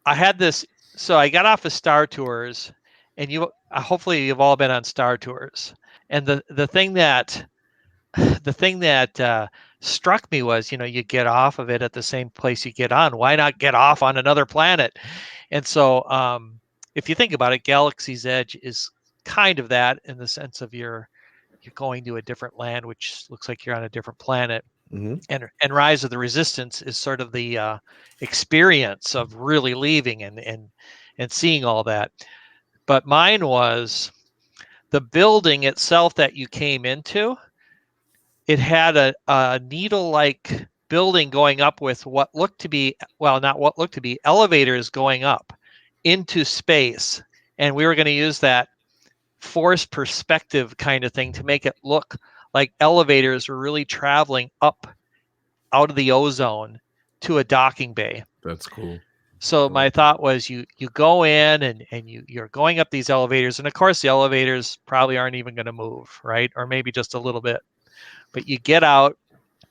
I had this, so I got off of Star Tours, and hopefully you've all been on Star Tours. And the thing that struck me was, you get off of it at the same place you get on. Why not get off on another planet? And so if you think about it, Galaxy's Edge is kind of that, in the sense of you're going to a different land, which looks like you're on a different planet. Mm-hmm. And Rise of the Resistance is sort of the experience of really leaving and seeing all that. But mine was the building itself that you came into. It had a needle-like building going up with what looked to be, well, not what looked to be, elevators going up into space. And we were going to use that forced perspective kind of thing to make it look like elevators were really traveling up out of the ozone to a docking bay. That's cool. So my thought was you go in and you're going up these elevators, and of course the elevators probably aren't even going to move, right? Or maybe just a little bit. But you get out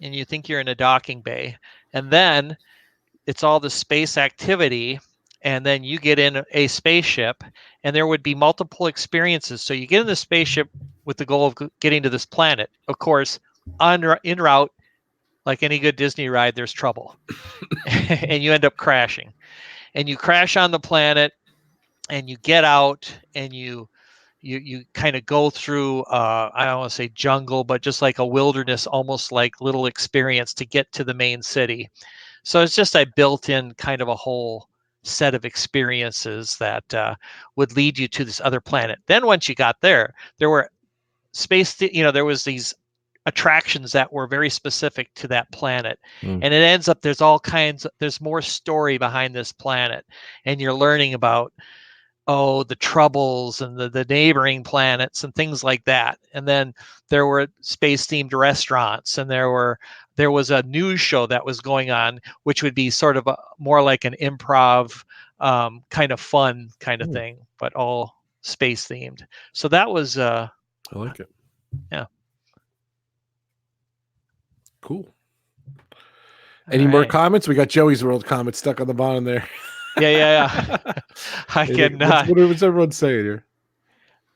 and you think you're in a docking bay, and then it's all the space activity, and then you get in a spaceship, and there would be multiple experiences. So you get in the spaceship with the goal of getting to this planet. Of course, en route, like any good Disney ride, there's trouble. And you end up crashing. And you crash on the planet, and you get out, and you you kind of go through I don't want to say jungle, but just like a wilderness, almost like little experience to get to the main city. So it's just I built in kind of a whole set of experiences that would lead you to this other planet. Then once you got there were there was these attractions that were very specific to that planet. And it ends up there's more story behind this planet, and you're learning about the troubles and the neighboring planets and things like that. And then there were space themed restaurants, and there was a news show that was going on, which would be sort of more like an improv kind of fun kind of thing, but all space themed. So that was I like it. Yeah. Cool. Any more comments? We got Joey's World comments stuck on the bottom there. Yeah. I cannot. What's everyone saying here?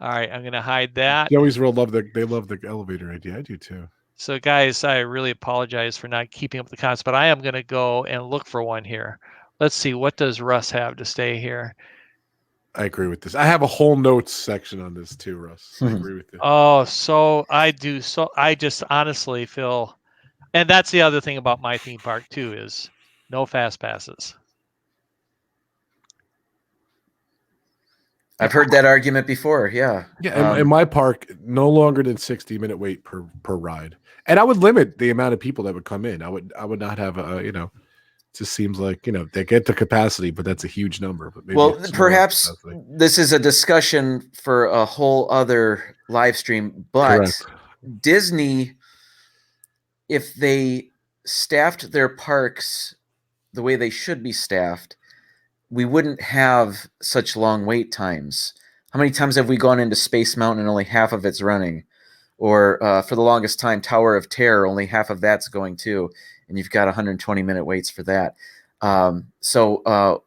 All right, I'm gonna hide that. Joey's World love the elevator idea. I do too. So guys, I really apologize for not keeping up the comments, but I am gonna go and look for one here. Let's see, what does Russ have to say here? I agree with this. I have a whole notes section on this too, Russ. I agree with you. Oh, so I do. So I just honestly feel, and that's the other thing about my theme park too, is no fast passes. I've heard that argument before. Yeah. Yeah. In my park, no longer than 60-minute wait per ride. And I would limit the amount of people that would come in. I would not have it just seems like, they get the capacity, but that's a huge number. But maybe perhaps this is a discussion for a whole other live stream, but correct. Disney, if they staffed their parks the way they should be staffed, we wouldn't have such long wait times. How many times have we gone into Space Mountain and only half of it's running? Or for the longest time, Tower of Terror, only half of that's going too. And you've got 120-minute waits for that. So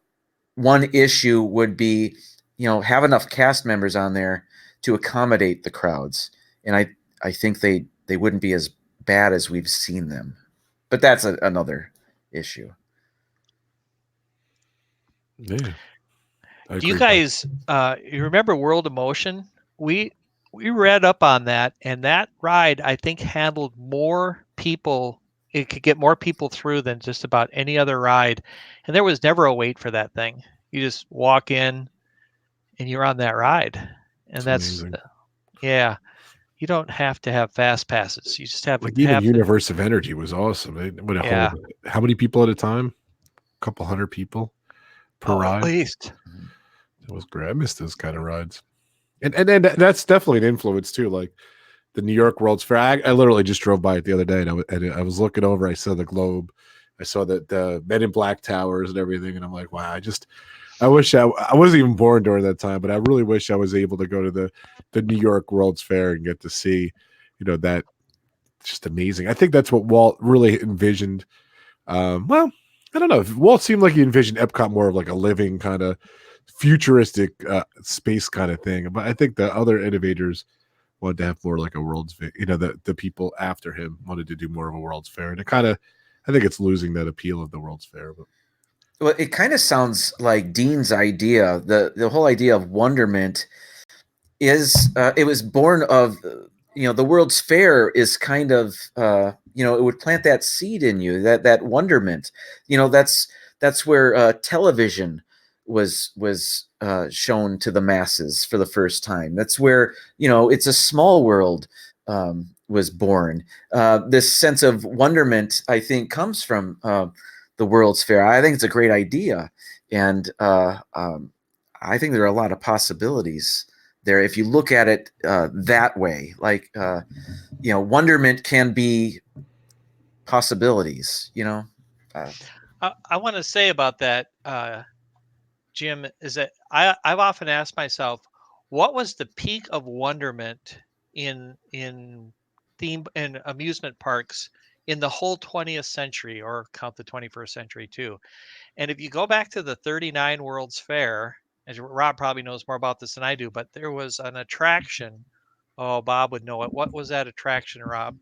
one issue would be, have enough cast members on there to accommodate the crowds. And I think they wouldn't be as bad as we've seen them. But that's another issue. Yeah. Do you guys you remember World of Motion? We read up on that, and that ride I think handled more people. It could get more people through than just about any other ride, and there was never a wait for that thing. You just walk in, and you're on that ride, and that's yeah. You don't have to have fast passes. You just have like to even Universe of Energy was awesome. How many people at a time? A couple hundred people per ride. At least. It was great. I missed those kind of rides. And then that's definitely an influence too. Like the New York World's Fair. I literally just drove by it the other day, and I was looking over. I saw the globe. I saw the Men in Black towers and everything, and I'm like, wow. I wish I wasn't even born during that time, but I really wish I was able to go to the New York World's Fair and get to see, that just amazing. I think that's what Walt really envisioned. Well, I don't know. Walt seemed like he envisioned Epcot more of like a living kind of futuristic space kind of thing, but I think the other innovators wanted to have more like a World's Fair. The people after him wanted to do more of a World's Fair, and I think it's losing that appeal of the World's Fair. But well, it kind of sounds like Dean's idea. The whole idea of wonderment is it was born of the World's Fair is kind of it would plant that seed in you, that wonderment. That's where television was shown to the masses for the first time. That's where It's a Small World was born. This sense of wonderment, I think, comes from the World's Fair. I think it's a great idea, and I think there are a lot of possibilities there if you look at it that way. Like wonderment can be possibilities. I want to say about that, Jim, is that I've often asked myself, what was the peak of wonderment in theme and amusement parks in the whole 20th century, or count the 21st century too? And if you go back to the 39 World's Fair, as Rob probably knows more about this than I do, but there was an attraction. Oh, Bob would know it. What was that attraction, Rob?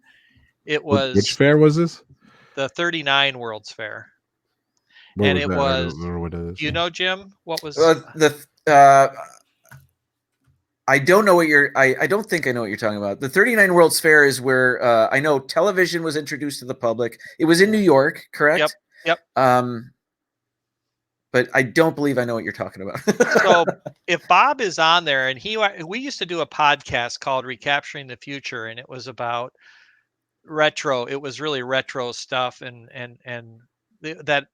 It was which fair was this? The 39 World's Fair. What and was it that? was, I don't remember what it is. Jim, what was the I don't know what I don't think I know what you're talking about. The 39 World's Fair is where I know television was introduced to the public. It was in New York, correct? Yep. But I don't believe I know what you're talking about. So if Bob is on there, and we used to do a podcast called Recapturing the Future, and it was about retro. It was really retro stuff, and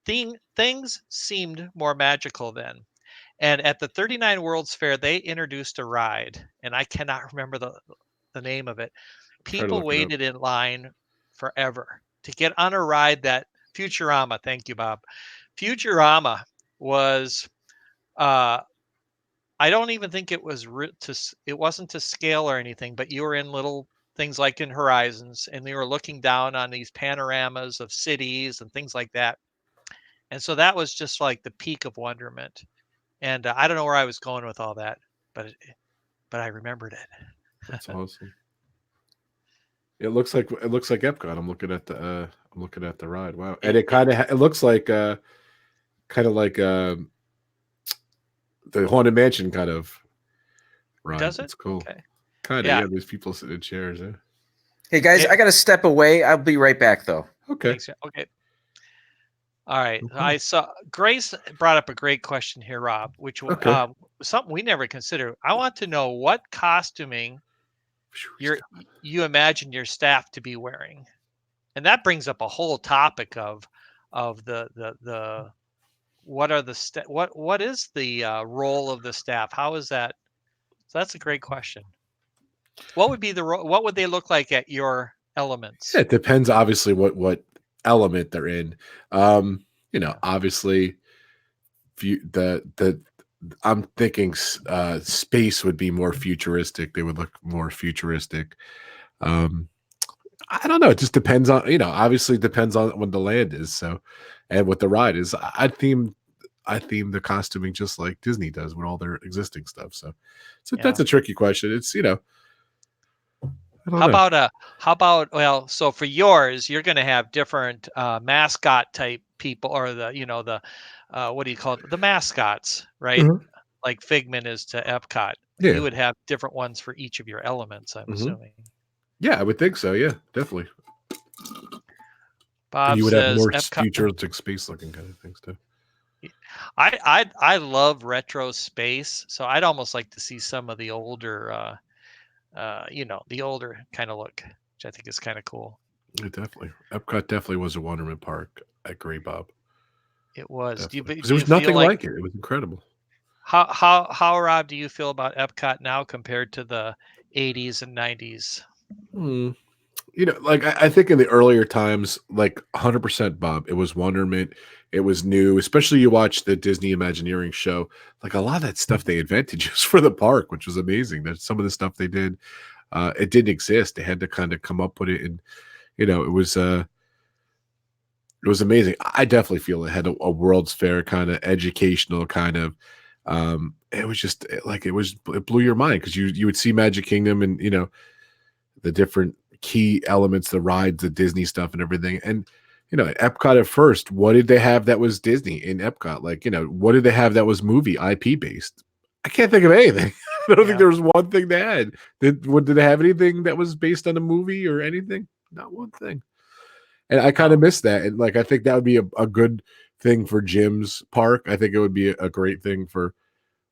things seemed more magical then. And at the 39 World's Fair, they introduced a ride, and I cannot remember the name of it. People waited in line forever to get on a ride that Futurama. Thank you, Bob. Futurama was. I don't even think it was it wasn't to scale or anything, but you were in little things like in Horizons, and you were looking down on these panoramas of cities and things like that. And so that was just like the peak of wonderment. And I don't know where I was going with all that, but I remembered it. That's awesome. It looks like Epcot. I'm looking at the ride. Wow, and it looks like the Haunted Mansion kind of ride. Does it? It's cool. Okay. Kind of. Yeah. There's people sitting in chairs. Yeah. Hey guys, I got to step away. I'll be right back though. Okay. Thanks. Okay. All right. Okay. I saw Grace brought up a great question here, Rob, which was something we never considered. I want to know what costuming you imagine your staff to be wearing, and that brings up a whole topic of the what are the what is the role of the staff? How is that? So that's a great question. What would be what would they look like at your elements? Yeah, it depends, obviously, what element they're in. Obviously, I'm thinking space would be more futuristic. They would look more futuristic. I don't know. It just depends on, obviously depends on when the land is. So, and what the ride is. I theme the costuming just like Disney does with all their existing stuff. So that's a tricky question. It's, how about so for yours, you're going to have different mascot type people, or the what do you call it, the mascots, right? Mm-hmm. Like Figment is to Epcot. Yeah. You would have different ones for each of your elements, I'm assuming. Yeah, I would think so. Yeah, definitely. Bob, and you would have more Epcot, futuristic space looking kind of things too. I love retro space, so I'd almost like to see some of the older the older kind of look, which I think is kind of cool. It definitely. Epcot definitely was a wonderment park. I agree, Bob. It was. There was nothing like it. It was incredible. How Rob, do you feel about Epcot now compared to the 80s and 90s? Like I think in the earlier times, like 100% Bob, it was wonderment. It was new, especially you watch the Disney Imagineering show. Like a lot of that stuff they invented just for the park, which was amazing. That some of the stuff they did, it didn't exist. They had to kind of come up with it, and it was amazing. I definitely feel it had a World's Fair kind of educational kind of. It was just it blew your mind because you would see Magic Kingdom and the different key elements, the rides, the Disney stuff and everything. And, at Epcot at first, what did they have that was Disney in Epcot? Like, what did they have that was movie IP based? I can't think of anything. I don't think there was one thing they had. Did they have anything that was based on a movie or anything? Not one thing. And I kind of miss that. And like, I think that would be a good thing for Jim's park. I think it would be a great thing for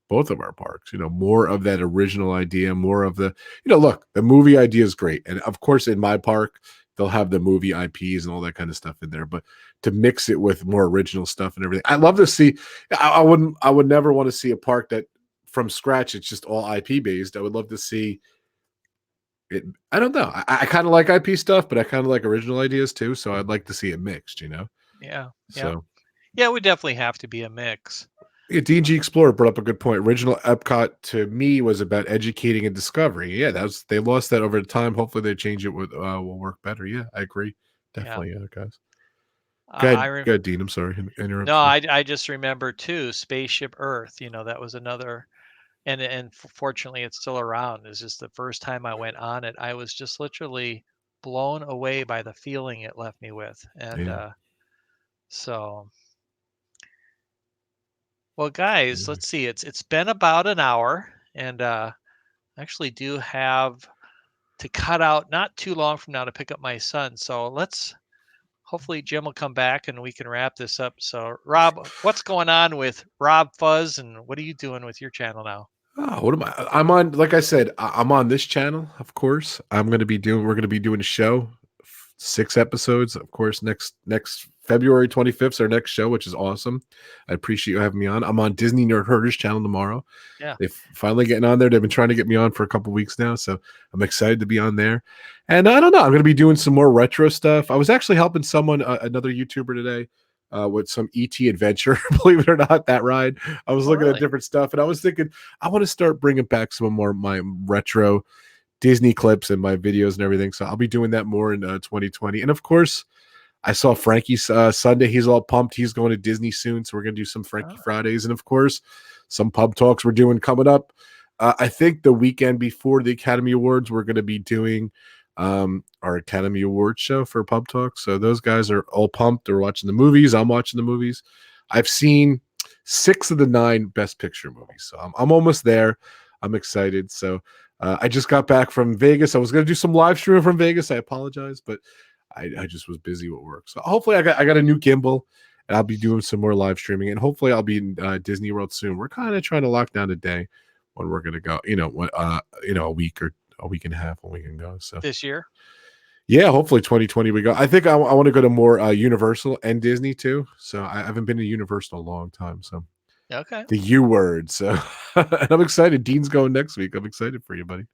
both of our parks, more of that original idea, more of the, look, the movie idea is great. And of course, in my park, they'll have the movie IPs and all that kind of stuff in there, but to mix it with more original stuff and everything, I love to see, I would never want to see a park that from scratch, it's just all IP based. I would love to see it. I don't know. I kind of like IP stuff, but I kind of like original ideas too. So I'd like to see it mixed, Yeah. So yeah, it would definitely have to be a mix. Yeah, D&G Explorer brought up a good point. Original Epcot to me was about educating and discovery. Yeah, they lost that over time. Hopefully they change it will work better. Yeah, I agree. Definitely, guys. Go ahead, Dean. I'm sorry. No, I just remember too, Spaceship Earth. That was another, and fortunately it's still around. It's just the first time I went on it, I was just literally blown away by the feeling it left me with, and so. Well, guys, let's see. It's been about an hour, and actually do have to cut out not too long from now to pick up my son. So hopefully Jim will come back and we can wrap this up. So Rob, what's going on with Robfuz, and what are you doing with your channel now? Oh, what am I? I'm on, like I said, I'm on this channel, of course. We're going to be doing a show, 6 episodes, of course, next February 25th is our next show, which is awesome. I appreciate you having me on. I'm on Disney Nerd Herders channel tomorrow. Yeah. They're finally getting on there. They've been trying to get me on for a couple weeks now, so I'm excited to be on there. And I don't know, I'm going to be doing some more retro stuff. I was actually helping someone, another YouTuber today, with some ET adventure, believe it or not, that ride. I was looking at different stuff, and I was thinking, I want to start bringing back some more of my retro Disney clips and my videos and everything. So I'll be doing that more in 2020. And of course, I saw Frankie's Sunday. He's all pumped. He's going to Disney soon. So we're going to do some Frankie Fridays. And of course, some pub talks we're doing coming up. I think the weekend before the Academy Awards, we're going to be doing our Academy Awards show for Pub Talk. So those guys are all pumped. They're watching the movies. I'm watching the movies. I've seen 6 of the 9 Best Picture movies. So I'm almost there. I'm excited. So I just got back from Vegas. I was going to do some live streaming from Vegas. I apologize, but I just was busy with work. So hopefully I got a new gimbal, and I'll be doing some more live streaming, and hopefully I'll be in Disney World soon. We're kind of trying to lock down a day when we're going to go, a week or a week and a half when we can go. So this year. Yeah, hopefully 2020 we go. I think I want to go to more Universal and Disney too. So I haven't been to Universal in a long time. So okay, the U word. So and I'm excited. Dean's going next week. I'm excited for you, buddy.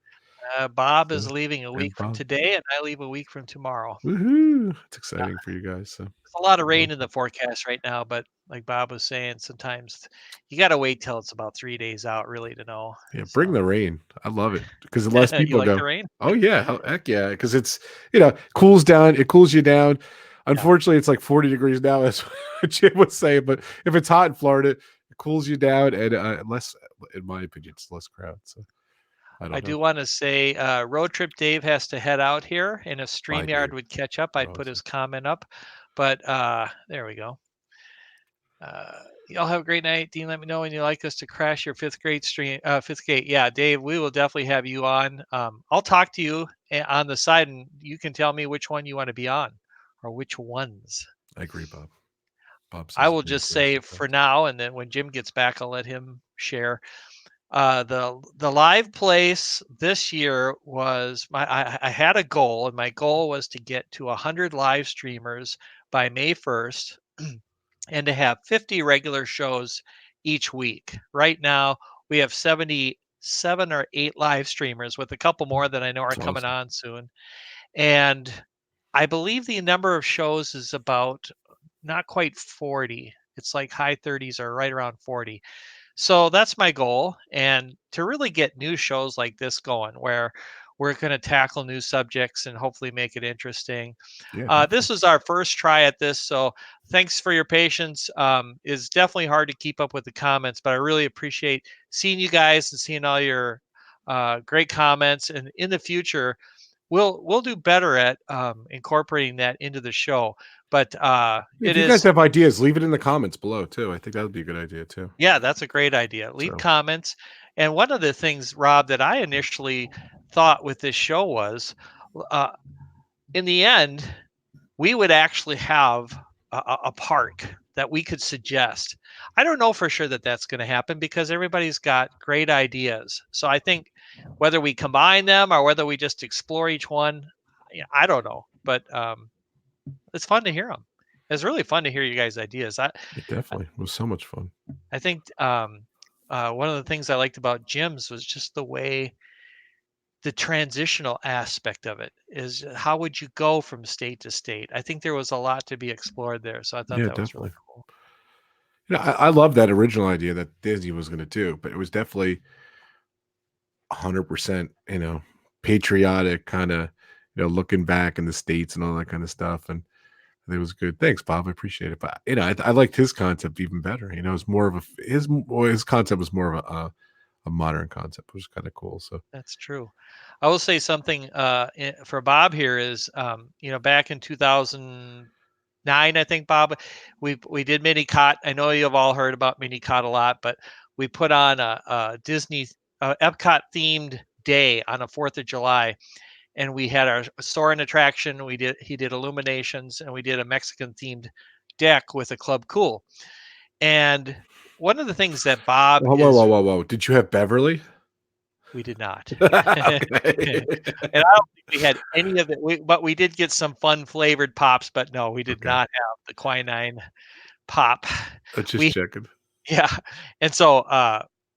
Bob is leaving a week from today, and I leave a week from tomorrow. Woohoo! It's exciting for you guys. So there's a lot of rain in the forecast right now, but like Bob was saying, sometimes you got to wait till it's about 3 days out really to know. Yeah, bring the rain. I love it because the less people you like go. The rain? Oh yeah, heck yeah! Because it's cools down. It cools you down. Unfortunately, it's like 40 degrees now, as Jim was saying. But if it's hot in Florida, it cools you down, and less, in my opinion, it's less crowd. So I do want to say, Road Trip Dave has to head out here, and if StreamYard would catch up, I'd put his comment up. But there we go. Y'all have a great night. Dean, let me know when you like us to crash your 5th grade stream. 5th grade. Yeah, Dave, we will definitely have you on. I'll talk to you on the side, and you can tell me which one you want to be on, or which ones. I agree, Bob. I will just say for now, and then when Jim gets back, I'll let him share. The live place this year was I had a goal, and my goal was to get to 100 live streamers by May 1st. And to have 50 regular shows each week. Right now, we have 77 or 8 live streamers, with a couple more that I know are coming on soon. And I believe the number of shows is about not quite 40. It's like high 30s or right around 40. So that's my goal. And to really get new shows like this going, where we're going to tackle new subjects and hopefully make it interesting. This was our first try at this, so thanks for your patience. It's definitely hard to keep up with the comments, but I really appreciate seeing you guys and seeing all your great comments. And in the future, we'll do better at incorporating that into the show. But if you guys have ideas, leave it in the comments below too. I think that would be a good idea too. Yeah, that's a great idea. Leave comments. And one of the things, Rob, that I initially thought with this show was, in the end, we would actually have a park that we could suggest. I don't know for sure that that's going to happen because everybody's got great ideas. So I think whether we combine them or whether we just explore each one, I don't know. But it's fun to hear them. It's really fun to hear you guys' ideas. It definitely was so much fun. I think one of the things I liked about Jim's was just the way the transitional aspect of it is. How would you go from state to state? I think there was a lot to be explored there. So I thought that was really cool. I love that original idea that Disney was going to do, but it was definitely 100%, patriotic kind of, looking back in the States and all that kind of stuff. And it was good. Thanks, Bob. I appreciate it. But, I liked his concept even better. It was more of his concept was more of a modern concept, which is kind of cool. So that's true. I will say something for Bob here is, back in 2009, I think, Bob, we did Mini Cot. I know you've all heard about Mini Cot a lot, but we put on a Disney Epcot themed day on a 4th of July. And we had our soaring attraction. He did illuminations, and we did a Mexican themed deck with a Club Cool. And one of the things that Bob Whoa. Did you have Beverly? we did not. Okay. And I don't think we had any of it. But we did get some fun flavored pops, but no, we did not have the quinine pop. I'm just checking. Yeah. And so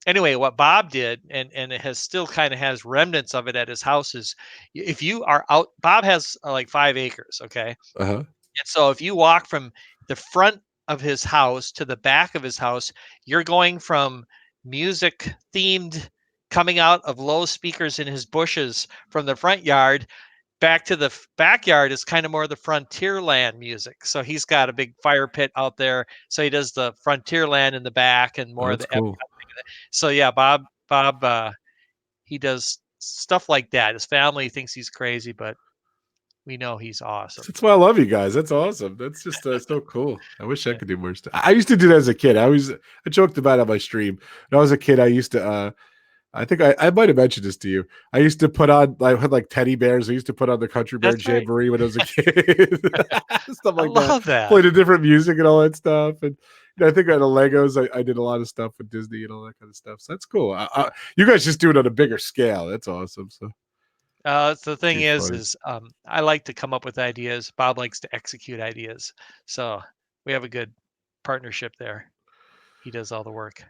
anyway, what Bob did, and it has still kind of has remnants of it at his house, is if you are out, Bob has like 5 acres, okay? Uh-huh. And so if you walk from the front of his house to the back of his house, you're going from music themed coming out of low speakers in his bushes from the front yard back to the backyard is kind of more the frontierland music. So he's got a big fire pit out there. So he does the frontierland in the back and more of the cool. So yeah, Bob, he does stuff like that. His family thinks he's crazy, but we know he's awesome. That's why I love you guys. That's awesome. That's just so cool. I wish I could do more stuff. I used to do that as a kid. I joked about it on my stream. When I was a kid, I used to I think I might have mentioned this to you. I used to put on, I had like teddy bears. I used to put on the Country Bear Jamboree when I was a kid. Stuff like I love that. Played a different music and all that stuff. And I think on the Legos, I did a lot of stuff with Disney and all that kind of stuff. So that's cool. You guys just do it on a bigger scale. That's awesome. So the thing is I like to come up with ideas. Bob likes to execute ideas. So we have a good partnership there. He does all the work.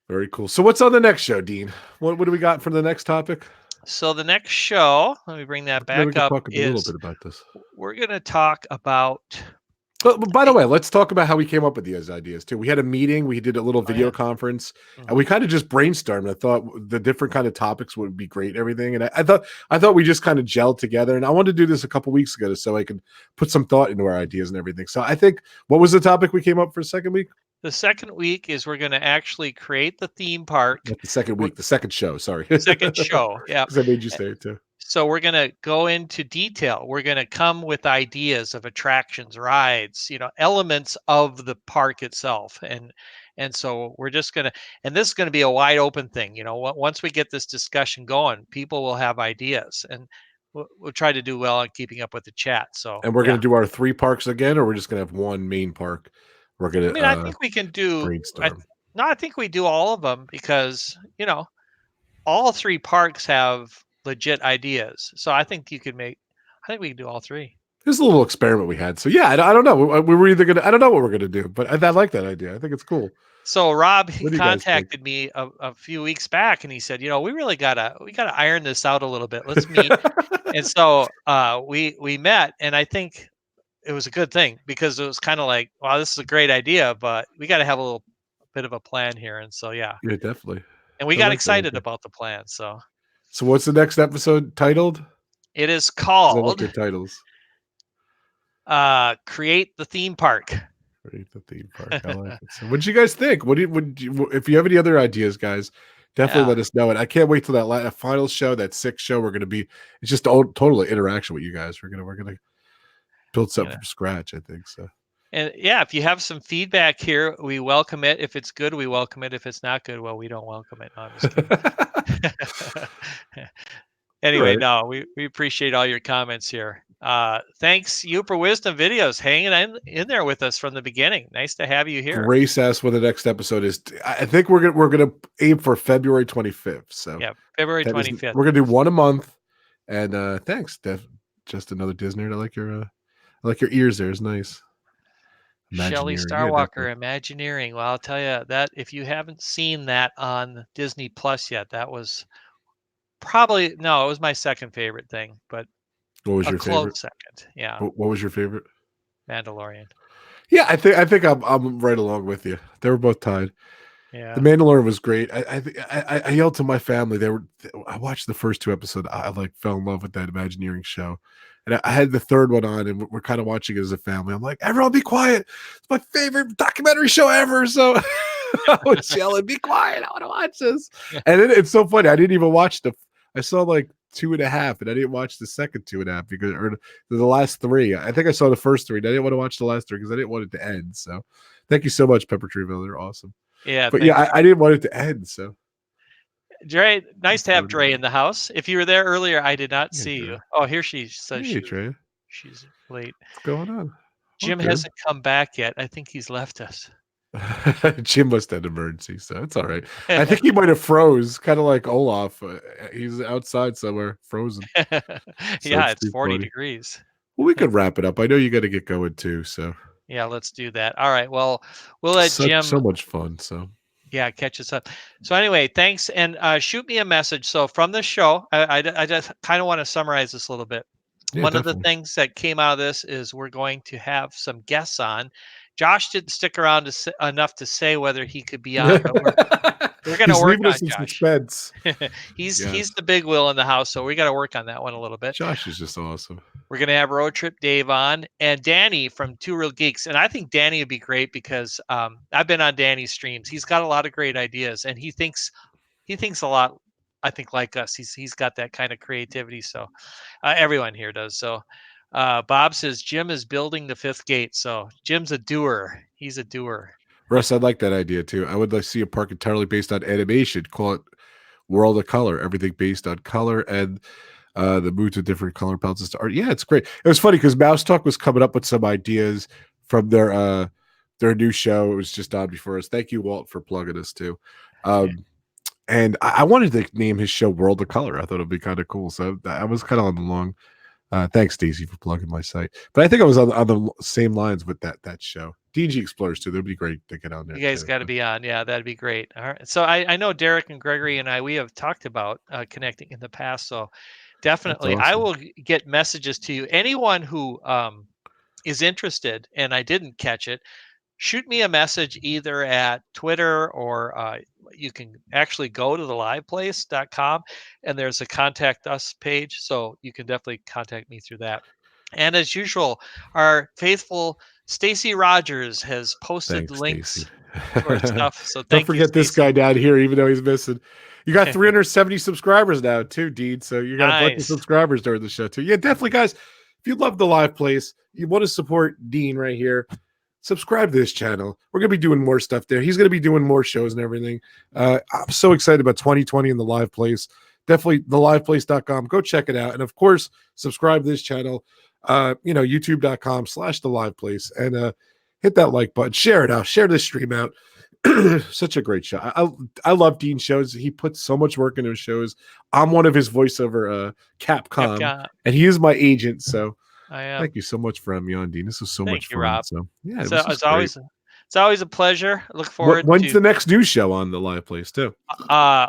Very cool. So what's on the next show, Dean? What do we got for the next topic? So the next show, let me bring that back up. Talk a little bit about this. We're going to talk about. But by the way, let's talk about how we came up with these ideas too. We had a meeting, we did a little video conference, and we kind of just brainstormed. I thought the different kind of topics would be great, and everything. And I thought we just kind of gelled together. And I wanted to do this a couple weeks ago so I could put some thought into our ideas and everything. So I think, what was the topic we came up for the second week? The second week is we're going to actually create the theme park. Not the second week, the second show. Sorry, second show. Yeah, because I made you say it too. So we're going to go into detail. We're going to come with ideas of attractions, rides, elements of the park itself. And so we're just going to, and this is going to be a wide open thing. Once we get this discussion going, people will have ideas, and we'll try to do well on keeping up with the chat. So, and we're going to do our 3 parks again, or we're just going to have one main park. We're going to, I think we can do, brainstorm. I think we do all of them because, all 3 parks have legit ideas. So I think we can do all 3. There's a little experiment we had. So yeah, I don't know. We were either I don't know what we're gonna do, but I like that idea. I think it's cool. So Rob contacted me a few weeks back, and he said, we really gotta iron this out a little bit. Let's meet. And so we met, and I think it was a good thing because it was kind of like, wow, this is a great idea, but we got to have a little bit of a plan here. And so yeah, definitely. And we got excited about the plan. So what's the next episode titled? It is called your titles. Create the Theme Park. Create the Theme Park. I like it. So what did you guys think? If you have any other ideas, guys, definitely let us know. And I can't wait till that final show, that 6th show. It's just total interaction with you guys. We're gonna build something from scratch, I think so. And yeah, if you have some feedback here, we welcome it. If it's good, we welcome it. If it's not good, well, we don't welcome it. No, I'm just kidding. Anyway, no, we appreciate all your comments here. Thanks, you for Wisdom Videos, hanging in there with us from the beginning. Nice to have you here. Grace asked when the next episode is. I think we're gonna aim for February 25th. So yeah, February 25th. We're gonna do one a month. And thanks, just another Disney. I like your ears there. It's nice. Shelley Starwalker, Imagineering. Well, I'll tell you that if you haven't seen that on Disney Plus yet, that was it was my second favorite thing, but what was your favorite? Second, yeah. What was your favorite? Mandalorian. Yeah, I think I'm right along with you. They were both tied. Yeah, The Mandalorian was great. I yelled to my family. I watched the first 2 episodes. I fell in love with that Imagineering show. And I had the 3rd one on, and we're kind of watching it as a family. I'm like, everyone be quiet. It's my favorite documentary show ever. So I was yelling, be quiet. I want to watch this. And it's so funny. I didn't even watch I saw like 2.5, and I didn't watch the second 2.5 because, or the last 3. I think I saw the first 3. And I didn't want to watch the last 3 because I didn't want it to end. So thank you so much, Pepper Treeville. They're awesome. Yeah. But yeah, I didn't want it to end. So Dre, nice to have Food. Dre in the house. If you were there earlier, I did not Yeah, see Dre. you. Oh, here she says Hey, Dre. she's late. What's going on? Jim Okay. hasn't come back yet. I think he's left us. Jim must have an emergency, so it's all right. I think he might have froze, kind of like Olaf. He's outside somewhere, frozen. So Yeah, it's it's too 40 funny. degrees. Well, we could wrap it up. I know you got to get going too. So Yeah, let's do that. All right. Well, we'll let Jim so much fun. So catch us up. So anyway, thanks, and shoot me a message. So from the show, I just kind of want to summarize this a little bit. yeah, One of the definitely. things that came out of this is we're going to have some guests on. Josh didn't stick around enough to say whether he could be on, but we're going to He's work leaving on us in Josh. suspense. He's Yes. the big wheel in the house, so we got to work on that one a little bit. Josh is just awesome. We're going to have Road Trip Dave on and Danny from Two Real Geeks. And I think Danny would be great because I've been on Danny's streams. He's got a lot of great ideas and he thinks a lot, I think, like us. He's got that kind of creativity. So everyone here does. So Bob says Jim is building the fifth gate. So Jim's a doer. He's a doer. Russ, I like that idea too. I would like to see a park entirely based on animation. Call it World of Color. Everything based on color and the moods of different color palettes and stuff. Yeah, it's great. It was funny because Mouse Talk was coming up with some ideas from their new show. It was just on before us. Thank you, Walt, for plugging us too. And I wanted to name his show World of Color. I thought it'd be kind of cool. So I was kind of on the long. Thanks, Stacy, for plugging my site. But I think I was on the same lines with that show. DG Explorers too. That'd be great to get on there. You guys got to be on. Yeah, that'd be great. All right. So I know Derek and Gregory and we have talked about connecting in the past. So definitely, awesome. I will get messages to you. Anyone who is interested, and I didn't catch it, shoot me a message either at Twitter or you can actually go to theliveplace.com and there's a contact us page. So you can definitely contact me through that. And as usual, our faithful Stacy Rogers has posted Thanks, links Stacy. to our stuff. So Don't thank you, forget this Stacy. guy down here, even though he's missing. You got 370 subscribers now, too, Dean. So you got a bunch of Nice. subscribers during the show, too. Yeah, definitely, guys. If you love the live place, you want to support Dean right here, subscribe to this channel. We're going to be doing more stuff there. He's going to be doing more shows and everything. I'm so excited about 2020 and the live place. Definitely theliveplace.com. Go check it out. And of course, subscribe to this channel, youtube.com/theliveplace, and hit that like button, share it out, share this stream out. Such a great show. I love Dean's shows. He puts so much work into his shows. I'm one of his voiceover Capcom, and he is my agent. So I am. thank you so much for having me on, Dean. This was so much fun. Rob. So yeah, so it's always a pleasure. I look forward When's to the next news show on the live place too? I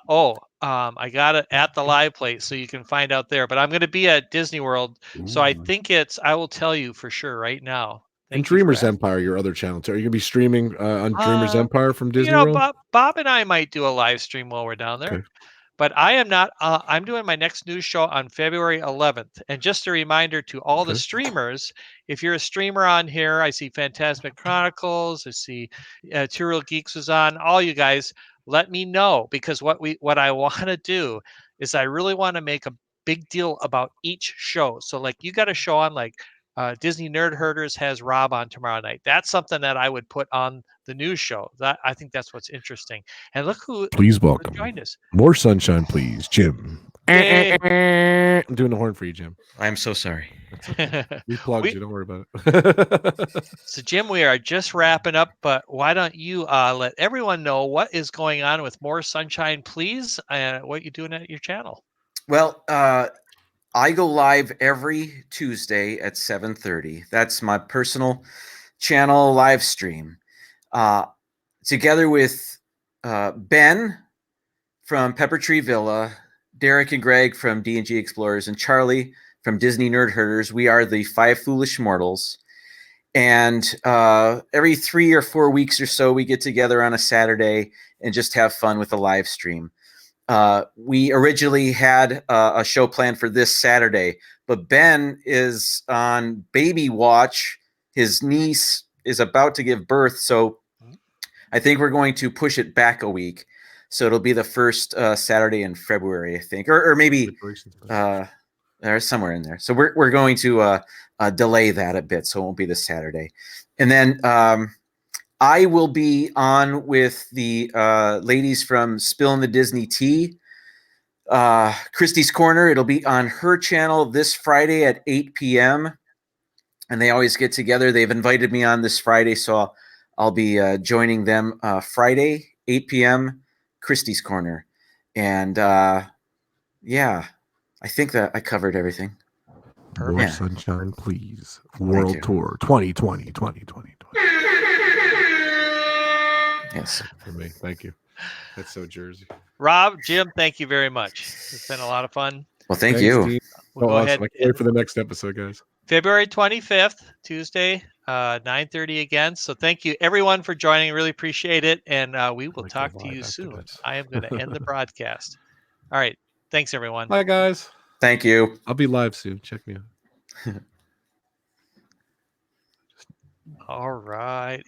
got it at the live place, so you can find out there. But I'm going to be at Disney World, so I think I will tell you for sure right now. And Dreamers Empire, your other channel too. Are you going to be streaming on Dreamers Empire from Disney World? Bob and I might do a live stream while we're down there. Okay. But I am not. I'm doing my next news show on February 11th. And just a reminder to all the streamers, if you're a streamer on here, I see Phantasmic Chronicles, I see Two Real Geeks is on. All you guys, let me know, because what I want to do is I really want to make a big deal about each show. So like you got a show on like Disney Nerd Herders has Rob on tomorrow night. That's something that I would put on the news show. That I think that's what's interesting. And look who welcome. Joined us. More sunshine, please, Jim. I'm doing the horn for you, Jim. I'm so sorry. Okay. We plugged you. Don't worry about it. So, Jim, we are just wrapping up, but why don't you let everyone know what is going on with More Sunshine, please, and what you're doing at your channel? Well, I go live every Tuesday at 7:30. That's my personal channel live stream. Together with Ben from Pepper Tree Villa, Derek and Greg from D&G Explorers, and Charlie from Disney Nerd Herders, we are the Five Foolish Mortals. And every 3 or 4 weeks or so, we get together on a Saturday and just have fun with a live stream. We originally had a show planned for this Saturday, but Ben is on baby watch. His niece is about to give birth, so I think we're going to push it back a week. So it'll be the first Saturday in February, I think, or maybe or somewhere in there. So we're going to delay that a bit, so it won't be this Saturday. And then I will be on with the ladies from Spillin' the Disney Tea. Christy's Corner. It'll be on her channel this Friday at 8 p.m. And they always get together. They've invited me on this Friday, so I'll be joining them Friday, 8 p.m., Christy's Corner. And yeah, I think that I covered everything. More Yeah. sunshine, please. World Tour 2020, 2020. Yes. For me. Thank you. That's so Jersey. Rob, Jim, thank you very much. It's been a lot of fun. Well, thanks, Dean. We'll go ahead. I can't wait for the next episode, guys. February 25th, Tuesday, 9:30 again. So thank you, everyone, for joining. Really appreciate it. And we will talk to you soon. I am going to end the broadcast. All right. Thanks, everyone. Bye, guys. Thank you. I'll be live soon. Check me out. All right.